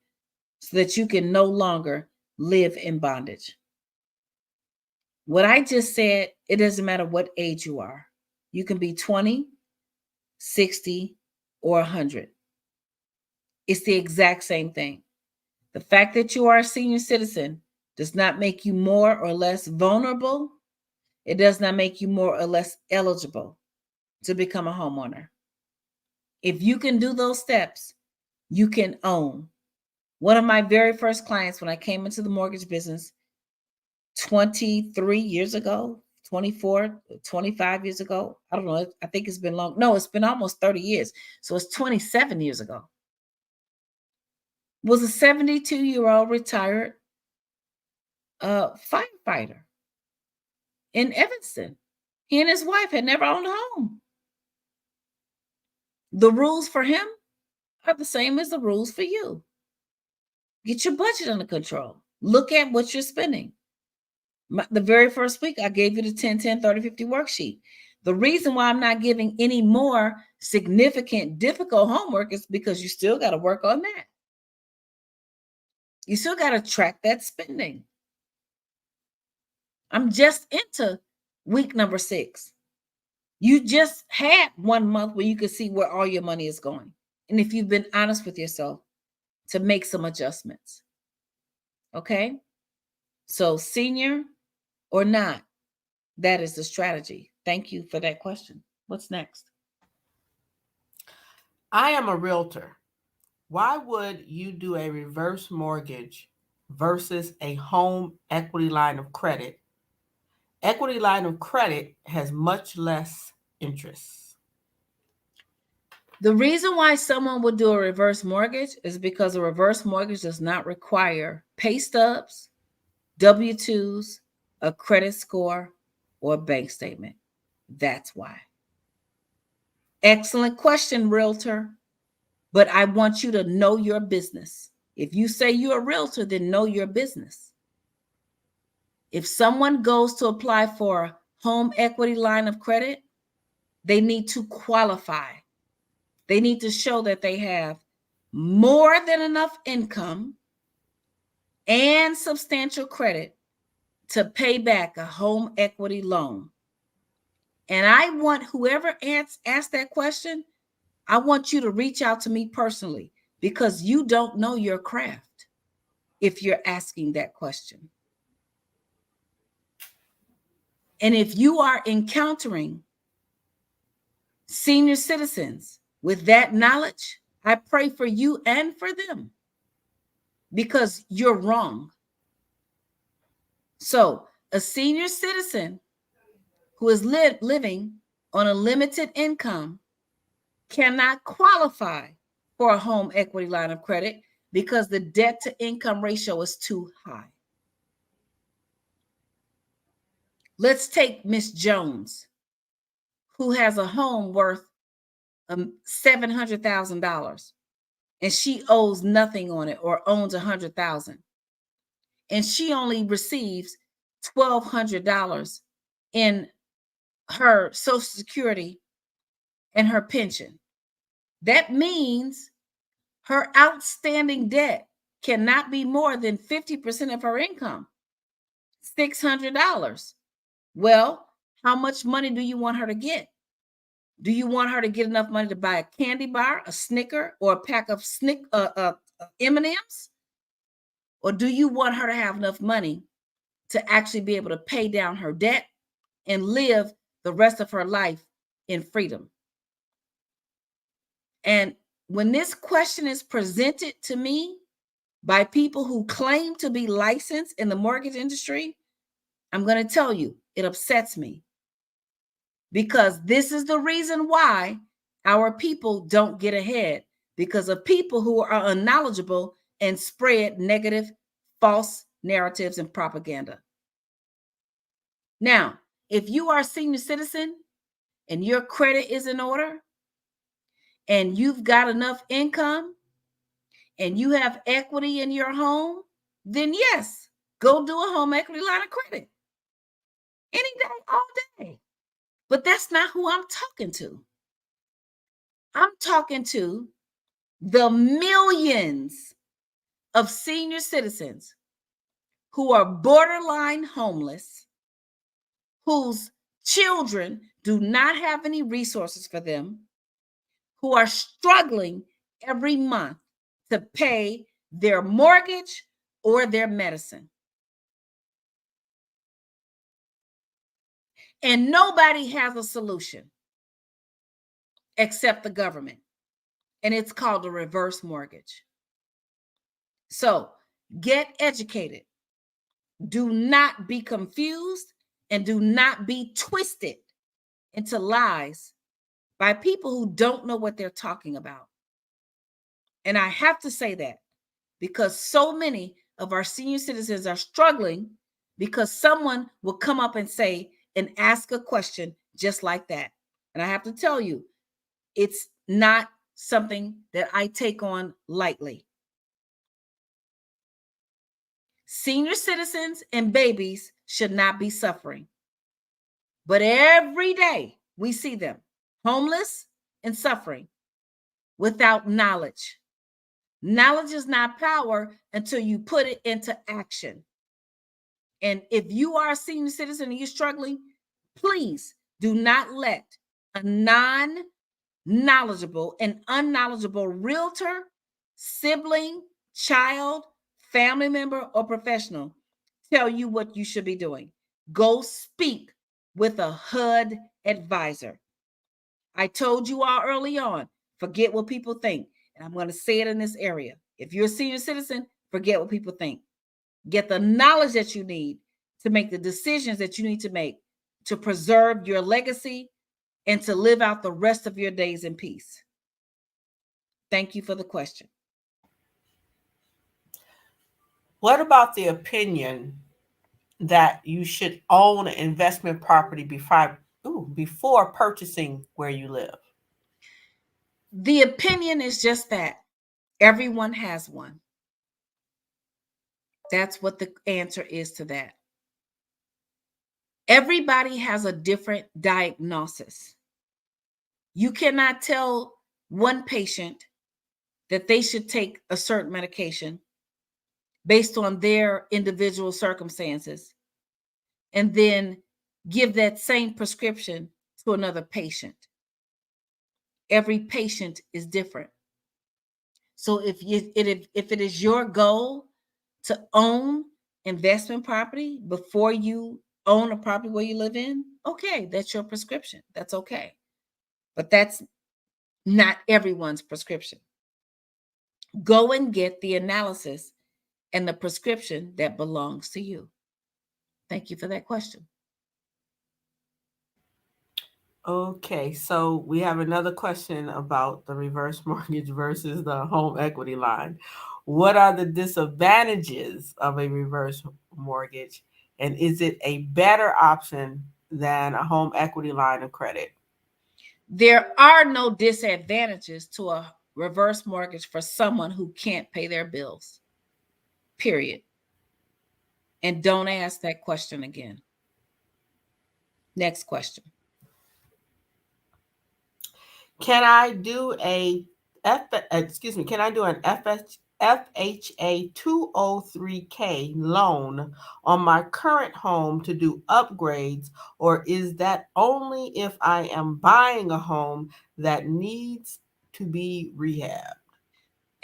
so that you can no longer live in bondage. What I just said, it doesn't matter what age you are. You can be 20, 60, or 100. It's the exact same thing. The fact that you are a senior citizen does not make you more or less vulnerable. It does not make you more or less eligible to become a homeowner. If you can do those steps, you can own. One of my very first clients when I came into the mortgage business 23 years ago, 24, 25 years ago, I don't know, I think it's been long. No, it's been almost 30 years. So it's 27 years ago. Was a 72-year-old retired firefighter in Evanston. He and his wife had never owned a home. The rules for him are the same as the rules for you. Get your budget under control. Look at what you're spending. The very first week, I gave you the 10-10-30-50 worksheet. The reason why I'm not giving any more significant, difficult homework is because you still got to work on that. You still got to track that spending. I'm just into week number 6. You just had 1 month where you could see where all your money is going. And if you've been honest with yourself, to make some adjustments. Okay? So senior or not, that is the strategy. Thank you for that question. What's next? I am a realtor. Why would you do a reverse mortgage versus a home equity line of credit? Equity line of credit has much less interest. The reason why someone would do a reverse mortgage is because a reverse mortgage does not require pay stubs, W-2s, a credit score, or a bank statement. That's why. Excellent question, realtor. But I want you to know your business. If you say you're a realtor, then know your business. If someone goes to apply for a home equity line of credit, they need to qualify. They need to show that they have more than enough income and substantial credit to pay back a home equity loan. And I want whoever asked that question, I want you to reach out to me personally because you don't know your craft if you're asking that question. And if you are encountering senior citizens with that knowledge, I pray for you and for them because you're wrong. So a senior citizen who is living on a limited income cannot qualify for a home equity line of credit because the debt to income ratio is too high. Let's take Miss Jones, who has a home worth $700,000 and she owes nothing on it or owns $100,000. And she only receives $1,200 in her Social Security and her pension. That means her outstanding debt cannot be more than 50% of her income, $600. Well, how much money do you want her to get? Do you want her to get enough money to buy a candy bar, a Snicker, or a pack of M&Ms? Or do you want her to have enough money to actually be able to pay down her debt and live the rest of her life in freedom? And when this question is presented to me by people who claim to be licensed in the mortgage industry, I'm going to tell you, it upsets me. Because this is the reason why our people don't get ahead, because of people who are unknowledgeable and spread negative, false narratives and propaganda. Now, if you are a senior citizen and your credit is in order, and you've got enough income, and you have equity in your home, then yes, go do a home equity line of credit any day, all day. But that's not who I'm talking to. I'm talking to the millions of senior citizens who are borderline homeless, whose children do not have any resources for them, who are struggling every month to pay their mortgage or their medicine. And nobody has a solution except the government. And it's called a reverse mortgage. So get educated. Do not be confused and do not be twisted into lies by people who don't know what they're talking about. And I have to say that because so many of our senior citizens are struggling because someone will come up and say and ask a question just like that. And I have to tell you, it's not something that I take on lightly. Senior citizens and babies should not be suffering. But every day we see them homeless and suffering without knowledge. Knowledge is not power until you put it into action. And if you are a senior citizen and you're struggling, please do not let a non-knowledgeable and unknowledgeable realtor, sibling, child, family member, or professional tell you what you should be doing. Go speak with a HUD advisor. I told you all early on, forget what people think. And I'm going to say it in this area. If you're a senior citizen, forget what people think. Get the knowledge that you need to make the decisions that you need to make to preserve your legacy and to live out the rest of your days in peace. Thank you for the question. What about the opinion that you should own an investment property before purchasing where you live? The opinion is just that. Everyone has one. That's what the answer is to that. Everybody has a different diagnosis. You cannot tell one patient that they should take a certain medication based on their individual circumstances and then give that same prescription to another patient. Every patient is different. So if it is your goal to own investment property before you own a property where you live in, okay, that's your prescription. That's okay. But that's not everyone's prescription. Go and get the analysis and the prescription that belongs to you. Thank you for that question. Okay, so we have another question about the reverse mortgage versus the home equity line. What are the disadvantages of a reverse mortgage? And is it a better option than a home equity line of credit? There are no disadvantages to a reverse mortgage for someone who can't pay their bills, period. And don't ask that question again. Next question. Can I do an FHA 203K loan on my current home to do upgrades, or is that only if I am buying a home that needs to be rehabbed?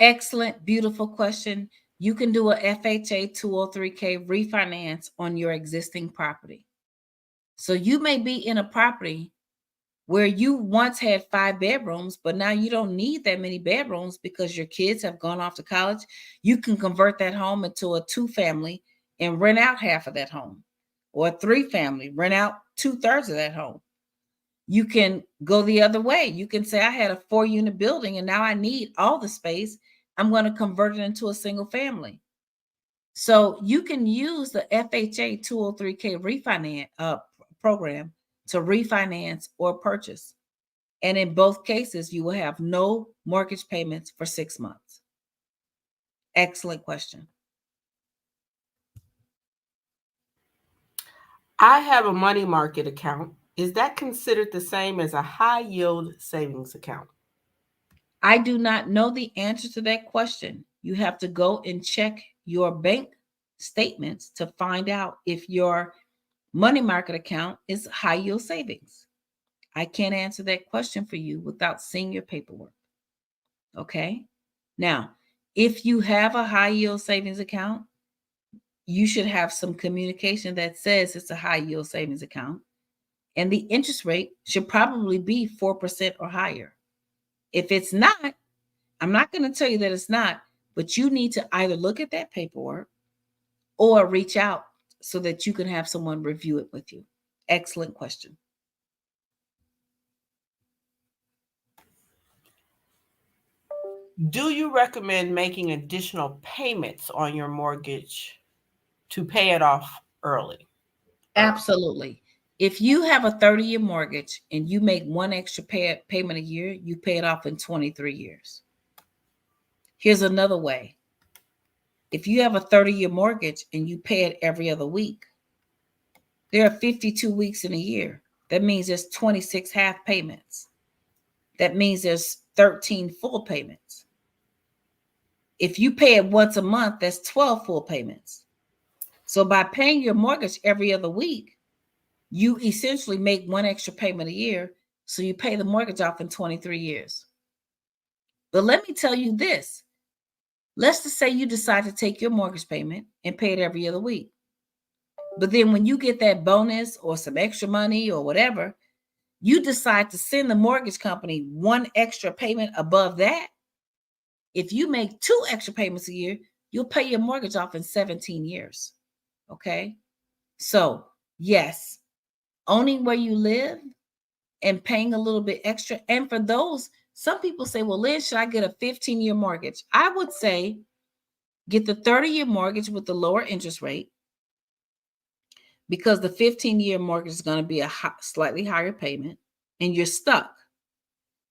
Excellent, beautiful question. You can do a FHA 203K refinance on your existing property. So you may be in a property where you once had 5 bedrooms, but now you don't need that many bedrooms because your kids have gone off to college. You can convert that home into a 2-family and rent out half of that home, or a 3-family, rent out 2/3 of that home. You can go the other way. You can say, I had a 4-unit building and now I need all the space. I'm going to convert it into a single family. So you can use the FHA 203K refinance program to refinance or purchase. And in both cases, you will have no mortgage payments for 6 months. Excellent question. I have a money market account. Is that considered the same as a high yield savings account? I do not know the answer to that question. You have to go and check your bank statements to find out if your money market account is high yield savings. I can't answer that question for you without seeing your paperwork. Okay. Now, if you have a high yield savings account, you should have some communication that says it's a high yield savings account, and the interest rate should probably be 4% or higher. If it's not, I'm not going to tell you that it's not, but you need to either look at that paperwork or reach out so that you can have someone review it with you. Excellent question. Do you recommend making additional payments on your mortgage to pay it off early? Absolutely. If you have a 30-year mortgage and you make one extra payment a year, you pay it off in 23 years. Here's another way. If you have a 30-year mortgage and you pay it every other week, there are 52 weeks in a year. That means there's 26 half payments. That means there's 13 full payments. If you pay it once a month, that's 12 full payments. So by paying your mortgage every other week, you essentially make one extra payment a year. So you pay the mortgage off in 23 years. But let me tell you this. Let's just say you decide to take your mortgage payment and pay it every other week. But then when you get that bonus or some extra money or whatever, you decide to send the mortgage company one extra payment above that. If you make 2 extra payments a year, you'll pay your mortgage off in 17 years. Okay? So, yes, owning where you live and paying a little bit extra. And for those, some people say, well, Liz, should I get a 15-year mortgage? I would say get the 30-year mortgage with the lower interest rate, because the 15-year mortgage is going to be a slightly higher payment and you're stuck.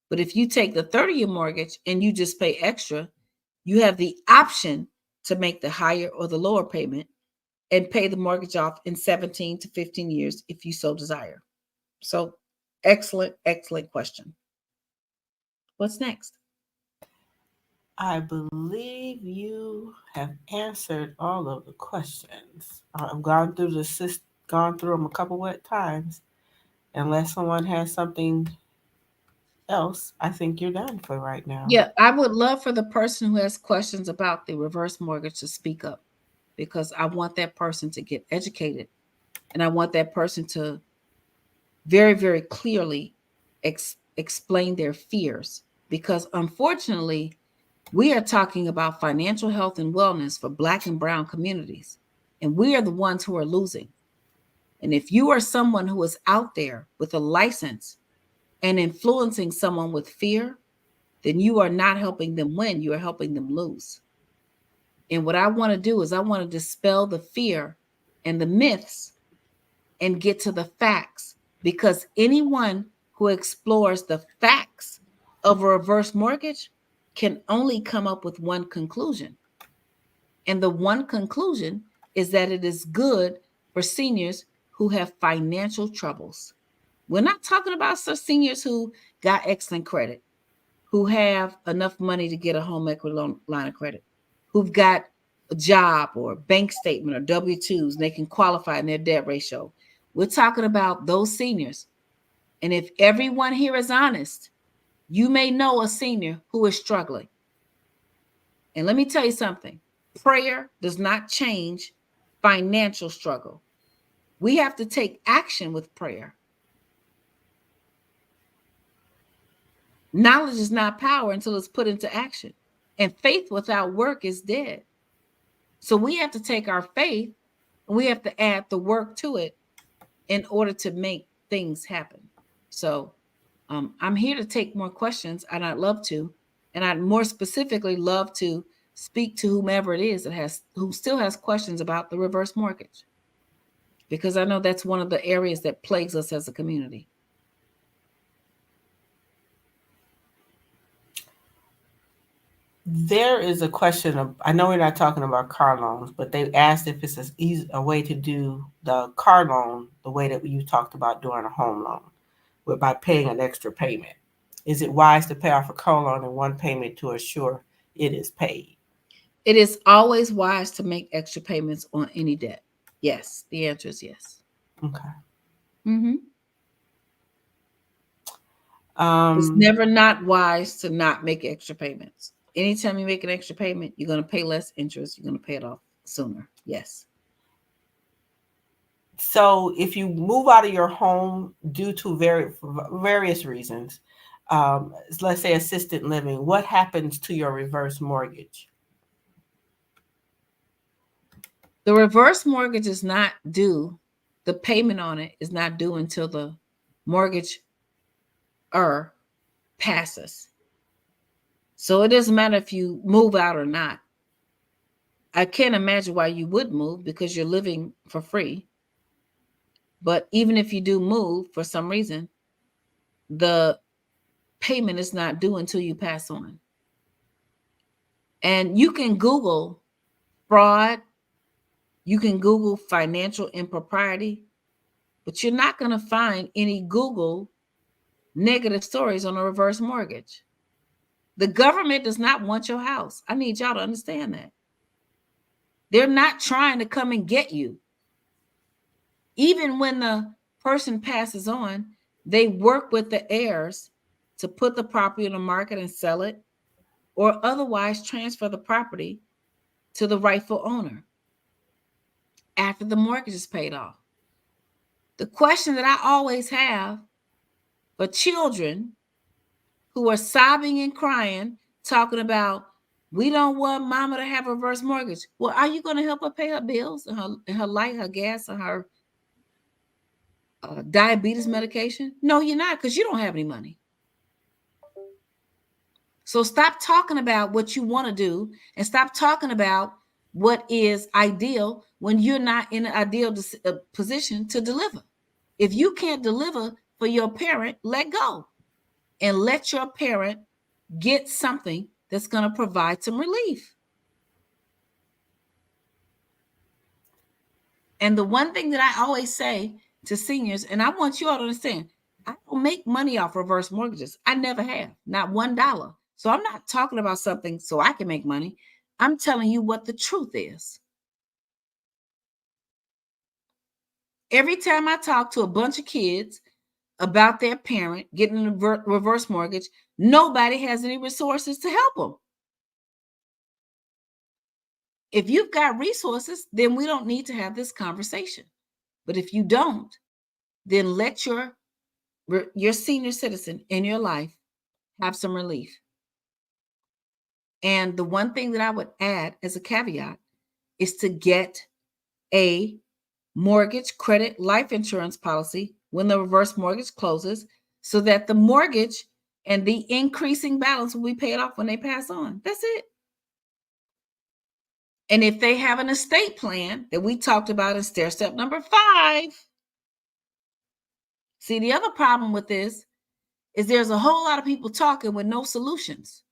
But if you take the 30-year mortgage and you just pay extra, you have the option to make the higher or the lower payment and pay the mortgage off in 17 to 15 years if you so desire. So excellent, excellent question. What's next? I believe you have answered all of the questions. I've gone through them a couple of times. Unless someone has something else, I think you're done for right now. Yeah, I would love for the person who has questions about the reverse mortgage to speak up, because I want that person to get educated, and I want that person to very, very clearly explain their fears, because unfortunately, we are talking about financial health and wellness for Black and Brown communities, and we are the ones who are losing. And if you are someone who is out there with a license and influencing someone with fear, then you are not helping them win, you are helping them lose. And what I want to do is I want to dispel the fear and the myths and get to the facts, because anyone who explores the facts of a reverse mortgage can only come up with one conclusion. And the one conclusion is that it is good for seniors who have financial troubles. We're not talking about such seniors who got excellent credit, who have enough money to get a home equity line of credit, who've got a job or a bank statement or W-2s, and they can qualify in their debt ratio. We're talking about those seniors. And if everyone here is honest, you may know a senior who is struggling. And let me tell you something. Prayer does not change financial struggle. We have to take action with prayer. Knowledge is not power until it's put into action. And faith without work is dead. So we have to take our faith and we have to add the work to it in order to make things happen. So I'm here to take more questions, and I'd love to. And I'd more specifically love to speak to whomever it is who still has questions about the reverse mortgage. because I know that's one of the areas that plagues us as a community. There is a question of, I know we're not talking about car loans, but they asked if it's a way to do the car loan the way that you talked about doing a home loan, by paying an extra payment. Is it wise to pay off a car loan in one payment to assure it is paid? It is always wise to make extra payments on any debt. Yes, the answer is yes. Okay. Mm-hmm. It's never not wise to not make extra payments. Anytime you make an extra payment, you're going to pay less interest. You're going to pay it off sooner. Yes. So if you move out of your home due to various reasons, let's say assisted living, what happens to your reverse mortgage? The reverse mortgage is not due. The payment on it is not due until the mortgage passes. So it doesn't matter if you move out or not. I can't imagine why you would move, because you're living for free. But even if you do move for some reason, the payment is not due until you pass on. And you can Google fraud. You can Google financial impropriety, but you're not going to find any Google negative stories on a reverse mortgage. The government does not want your house. I need y'all to understand that. They're not trying to come and get you. Even when the person passes on, they work with the heirs to put the property on the market and sell it, or otherwise transfer the property to the rightful owner after the mortgage is paid off. The question that I always have for children who are sobbing and crying, talking about, we don't want mama to have a reverse mortgage. Well, are you going to help her pay her bills and her light, her gas, and her diabetes medication? No, you're not, because you don't have any money. So stop talking about what you want to do, and stop talking about what is ideal when you're not in an ideal position to deliver. If you can't deliver for your parent, let go and let your parent get something that's going to provide some relief. And the one thing that I always say to seniors, and I want you all to understand, I don't make money off reverse mortgages. I never have, not $1. So I'm not talking about something so I can make money. I'm telling you what the truth is. Every time I talk to a bunch of kids about their parent getting a reverse mortgage, nobody has any resources to help them. If you've got resources, then we don't need to have this conversation. But if you don't, then let your senior citizen in your life have some relief. And the one thing that I would add as a caveat is to get a mortgage, credit, life insurance policy when the reverse mortgage closes, so that the mortgage and the increasing balance will be paid off when they pass on. That's it. And if they have an estate plan that we talked about in stair step number 5, see, the other problem with this is there's a whole lot of people talking with no solutions.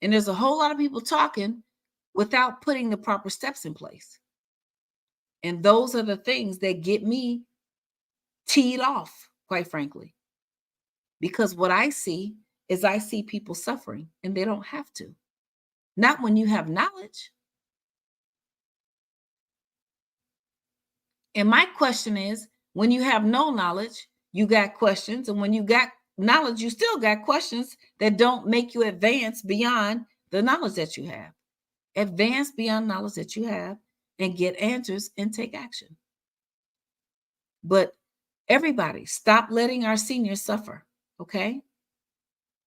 And there's a whole lot of people talking without putting the proper steps in place. And those are the things that get me teed off, quite frankly. Because what I see is I see people suffering, and they don't have to. Not when you have knowledge. And my question is, when you have no knowledge, you got questions. And when you got knowledge, you still got questions that don't make you advance beyond the knowledge that you have. Advance beyond knowledge that you have and get answers and take action. But everybody, stop letting our seniors suffer, okay?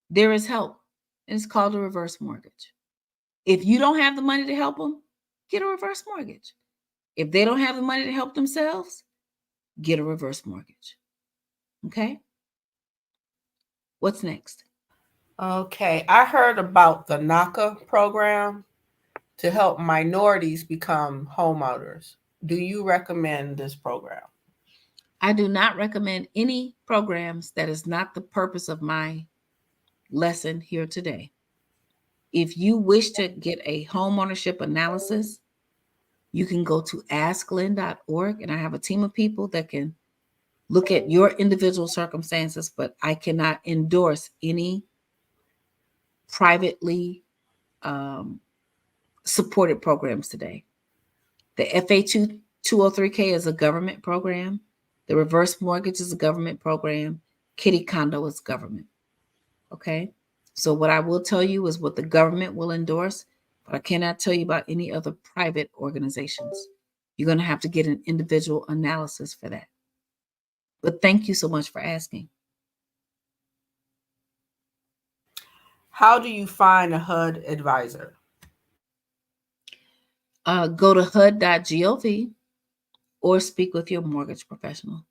There is help, and it's called a reverse mortgage. If you don't have the money to help them, get a reverse mortgage. If they don't have the money to help themselves, get a reverse mortgage. Okay? What's next? Okay, I heard about the NACA program to help minorities become homeowners. Do you recommend this program? I do not recommend any programs that is not the purpose of my lesson here today. If you wish to get a homeownership analysis, you can go to asklyn.org, and I have a team of people that can look at your individual circumstances, but I cannot endorse any privately supported programs today. The FHA 203K is a government program. The reverse mortgage is a government program. Kitty condo is government. Okay. So what I will tell you is what the government will endorse, but I cannot tell you about any other private organizations. You're going to have to get an individual analysis for that. But thank you so much for asking. How do you find a HUD advisor? Go to HUD.gov or speak with your mortgage professional.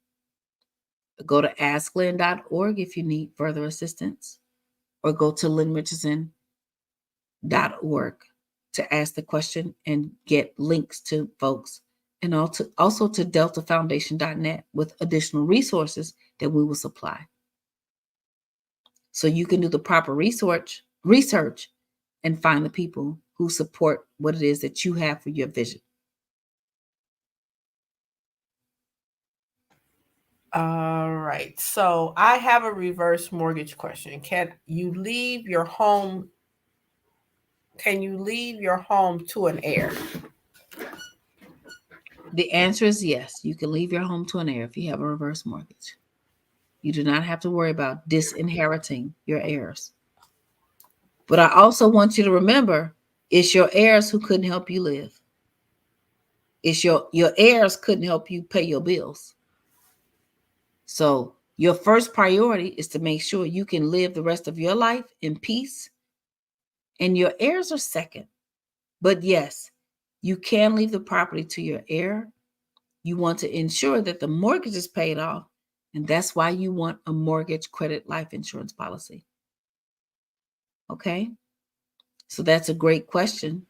Go to asklyn.org if you need further assistance, or go to lynrichardson.org to ask the question and get links to folks, and also to deltafoundation.net with additional resources that we will supply. So you can do the proper research and find the people who support what it is that you have for your vision. All right. So I have a reverse mortgage question. Can you leave your home to an heir? The answer is yes. You can leave your home to an heir if you have a reverse mortgage. You do not have to worry about disinheriting your heirs. But I also want you to remember, it's your heirs who couldn't help you live. It's your heirs couldn't help you pay your bills. So your first priority is to make sure you can live the rest of your life in peace. And your heirs are second. But yes, you can leave the property to your heir. You want to ensure that the mortgage is paid off. And that's why you want a mortgage credit life insurance policy. Okay? So that's a great question.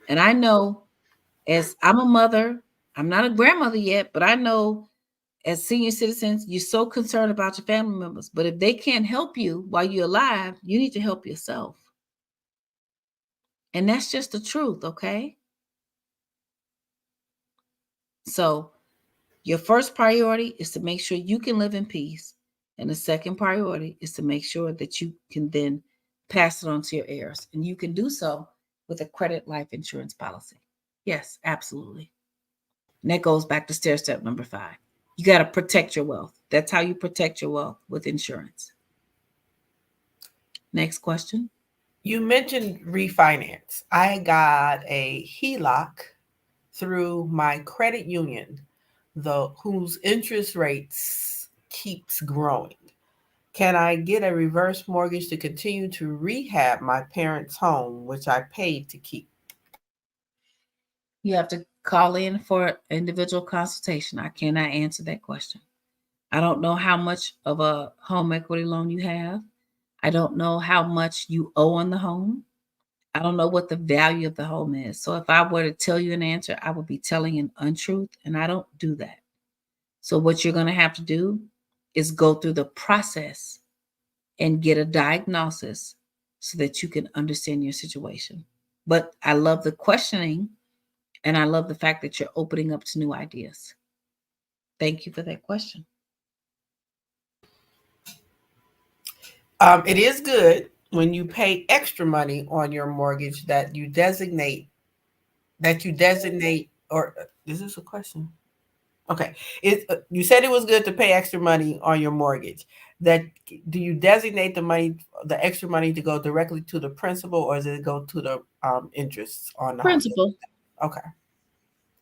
And I know, as I'm a mother, I'm not a grandmother yet, but I know as senior citizens, you're so concerned about your family members. But if they can't help you while you're alive, you need to help yourself. And that's just the truth, okay? So your first priority is to make sure you can live in peace. And the second priority is to make sure that you can then pass it on to your heirs. And you can do so with a credit life insurance policy. Yes, absolutely. And that goes back to stair step number 5. You got to protect your wealth. That's how you protect your wealth, with insurance. Next question. You mentioned refinance. I got a HELOC through my credit union, whose interest rates keeps growing. Can I get a reverse mortgage to continue to rehab my parents' home, which I paid to keep? You have to call in for individual consultation. I cannot answer that question. I don't know how much of a home equity loan you have. I don't know how much you owe on the home. I don't know what the value of the home is. So if I were to tell you an answer, I would be telling an untruth, and I don't do that. So what you're going to have to do is go through the process and get a diagnosis so that you can understand your situation. But I love the questioning, and I love the fact that you're opening up to new ideas. Thank you for that question. It is good when you pay extra money on your mortgage that you designate, or is this a question? Okay. You said it was good to pay extra money on your mortgage. Do you designate the extra money to go directly to the principal, or does it go to the interest on the principal? Home? Okay.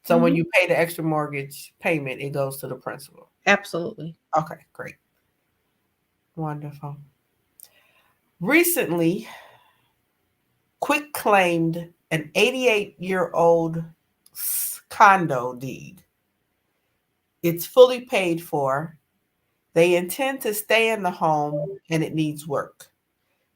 So when you pay the extra mortgage payment, it goes to the principal. Absolutely. Okay, great. Wonderful. Recently, Quick claimed an 88-year-old condo deed. It's fully paid for. They intend to stay in the home, and it needs work.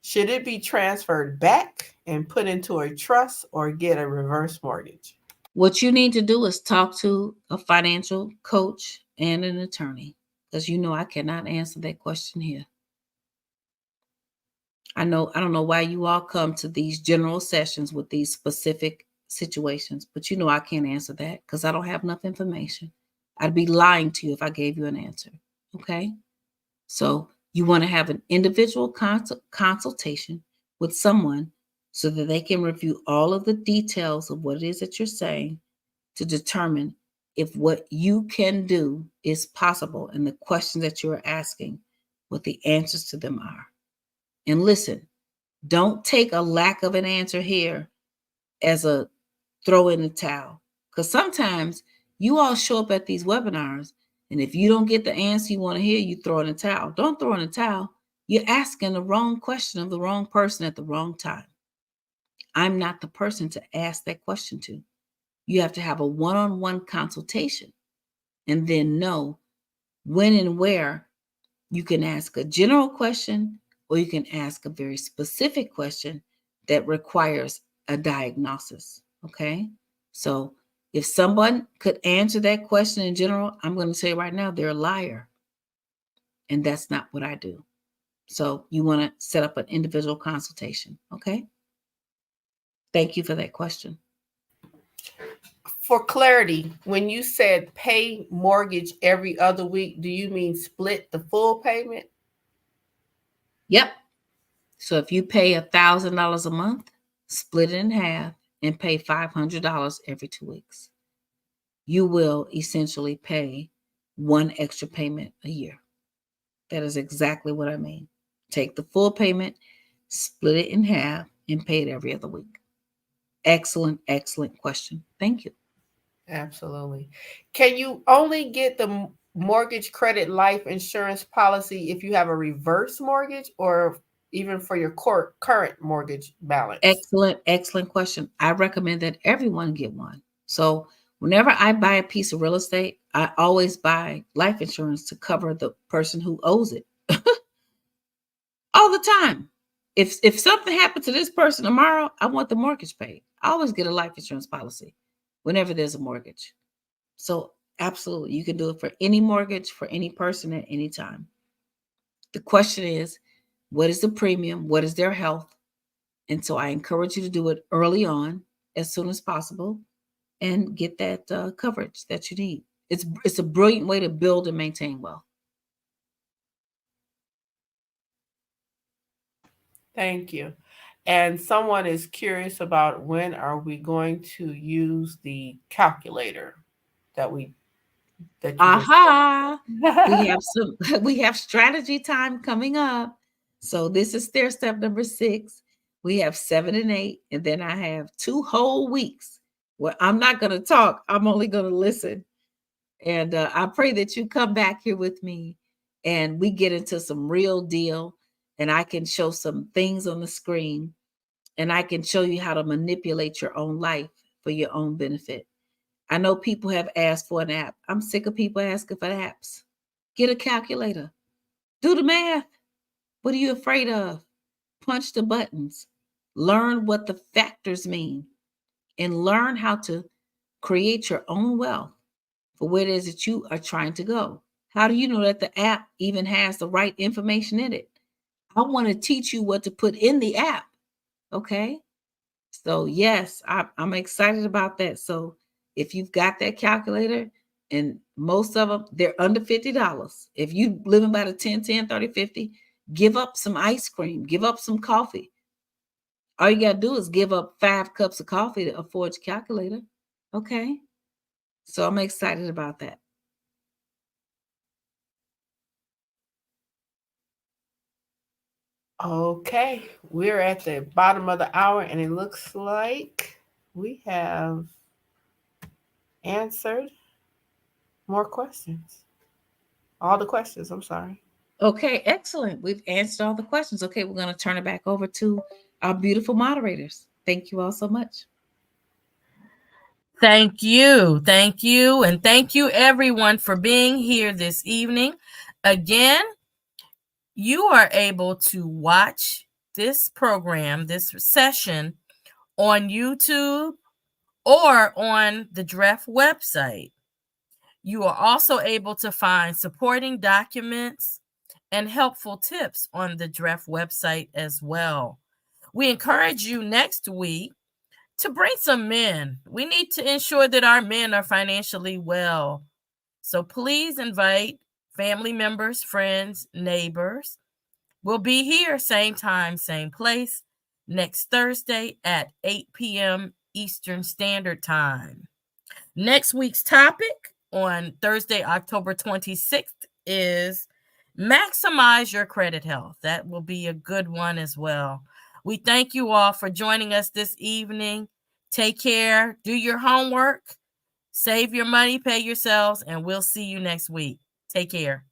Should it be transferred back and put into a trust, or get a reverse mortgage? What you need to do is talk to a financial coach and an attorney, because you know I cannot answer that question here. I don't know why you all come to these general sessions with these specific situations, but you know I can't answer that because I don't have enough information. I'd be lying to you if I gave you an answer. Okay? So you want to have an individual consultation with someone so that they can review all of the details of what it is that you're saying to determine if what you can do is possible and the questions that you're asking, what the answers to them are. And listen, don't take a lack of an answer here as a throw in the towel. Because sometimes you all show up at these webinars, and if you don't get the answer you want to hear, you throw in the towel. Don't throw in the towel. You're asking the wrong question of the wrong person at the wrong time. I'm not the person to ask that question to. You have to have a one-on-one consultation and then know when and where you can ask a general question or you can ask a very specific question that requires a diagnosis. Okay? So if someone could answer that question in general, I'm going to say right now, they're a liar. And that's not what I do. So you want to set up an individual consultation. Okay? Thank you for that question. For clarity, when you said pay mortgage every other week, do you mean split the full payment? Yep. So if you pay $1,000 a month, split it in half and pay $500 every 2 weeks. You will essentially pay one extra payment a year. That is exactly what I mean. Take the full payment, split it in half, and pay it every other week. Excellent, excellent question. Thank you. Absolutely. Can you only get the mortgage credit life insurance policy if you have a reverse mortgage or even for your current mortgage balance? Excellent, excellent question. I recommend that everyone get one. So whenever I buy a piece of real estate, I always buy life insurance to cover the person who owes it. All the time. If something happened to this person tomorrow, I want the mortgage paid. I always get a life insurance policy whenever there's a mortgage. So absolutely, you can do it for any mortgage, for any person at any time. The question is, what is the premium? What is their health? And so I encourage you to do it early on, as soon as possible, and get that coverage that you need. It's a brilliant way to build and maintain wealth. Thank you. And someone is curious about when are we going to use the calculator that we Aha. we have strategy time coming up. So this is stair step number 6. We have 7 and 8, and then I have 2 whole weeks where I'm not going to talk. I'm only going to listen. And I pray that you come back here with me and we get into some real deal, and I can show some things on the screen, and I can show you how to manipulate your own life for your own benefit. I know people have asked for an app. I'm sick of people asking for apps. Get a calculator. Do the math. What are you afraid of? Punch the buttons. Learn what the factors mean and learn how to create your own wealth for where it is that you are trying to go. How do you know that the app even has the right information in it? I want to teach you what to put in the app. Okay? So yes, I'm excited about that. So if you've got that calculator, and most of them, they're under $50. If you living by the 10, 10, 30, 50, give up some ice cream, give up some coffee. All you got to do is give up 5 cups of coffee to afford your calculator. Okay. So I'm excited about that. Okay, we're at the bottom of the hour, and it looks like we have answered more questions. All the questions, I'm sorry. Okay, excellent. We've answered all the questions. Okay, we're going to turn it back over to our beautiful moderators. Thank you all so much. Thank you. Thank you. And thank you, everyone, for being here this evening. Again, you are able to watch this program, this session on YouTube or on the DREF website. You are also able to find supporting documents and helpful tips on the DREF website as well. We encourage you next week to bring some men. We need to ensure that our men are financially well. So please invite family members, friends, neighbors. We'll be here same time, same place next Thursday at 8 p.m. Eastern Standard Time. Next week's topic on Thursday, October 26th is maximize your credit health. That will be a good one as well. We thank you all for joining us this evening. Take care, do your homework, save your money, pay yourselves, and we'll see you next week. Take care.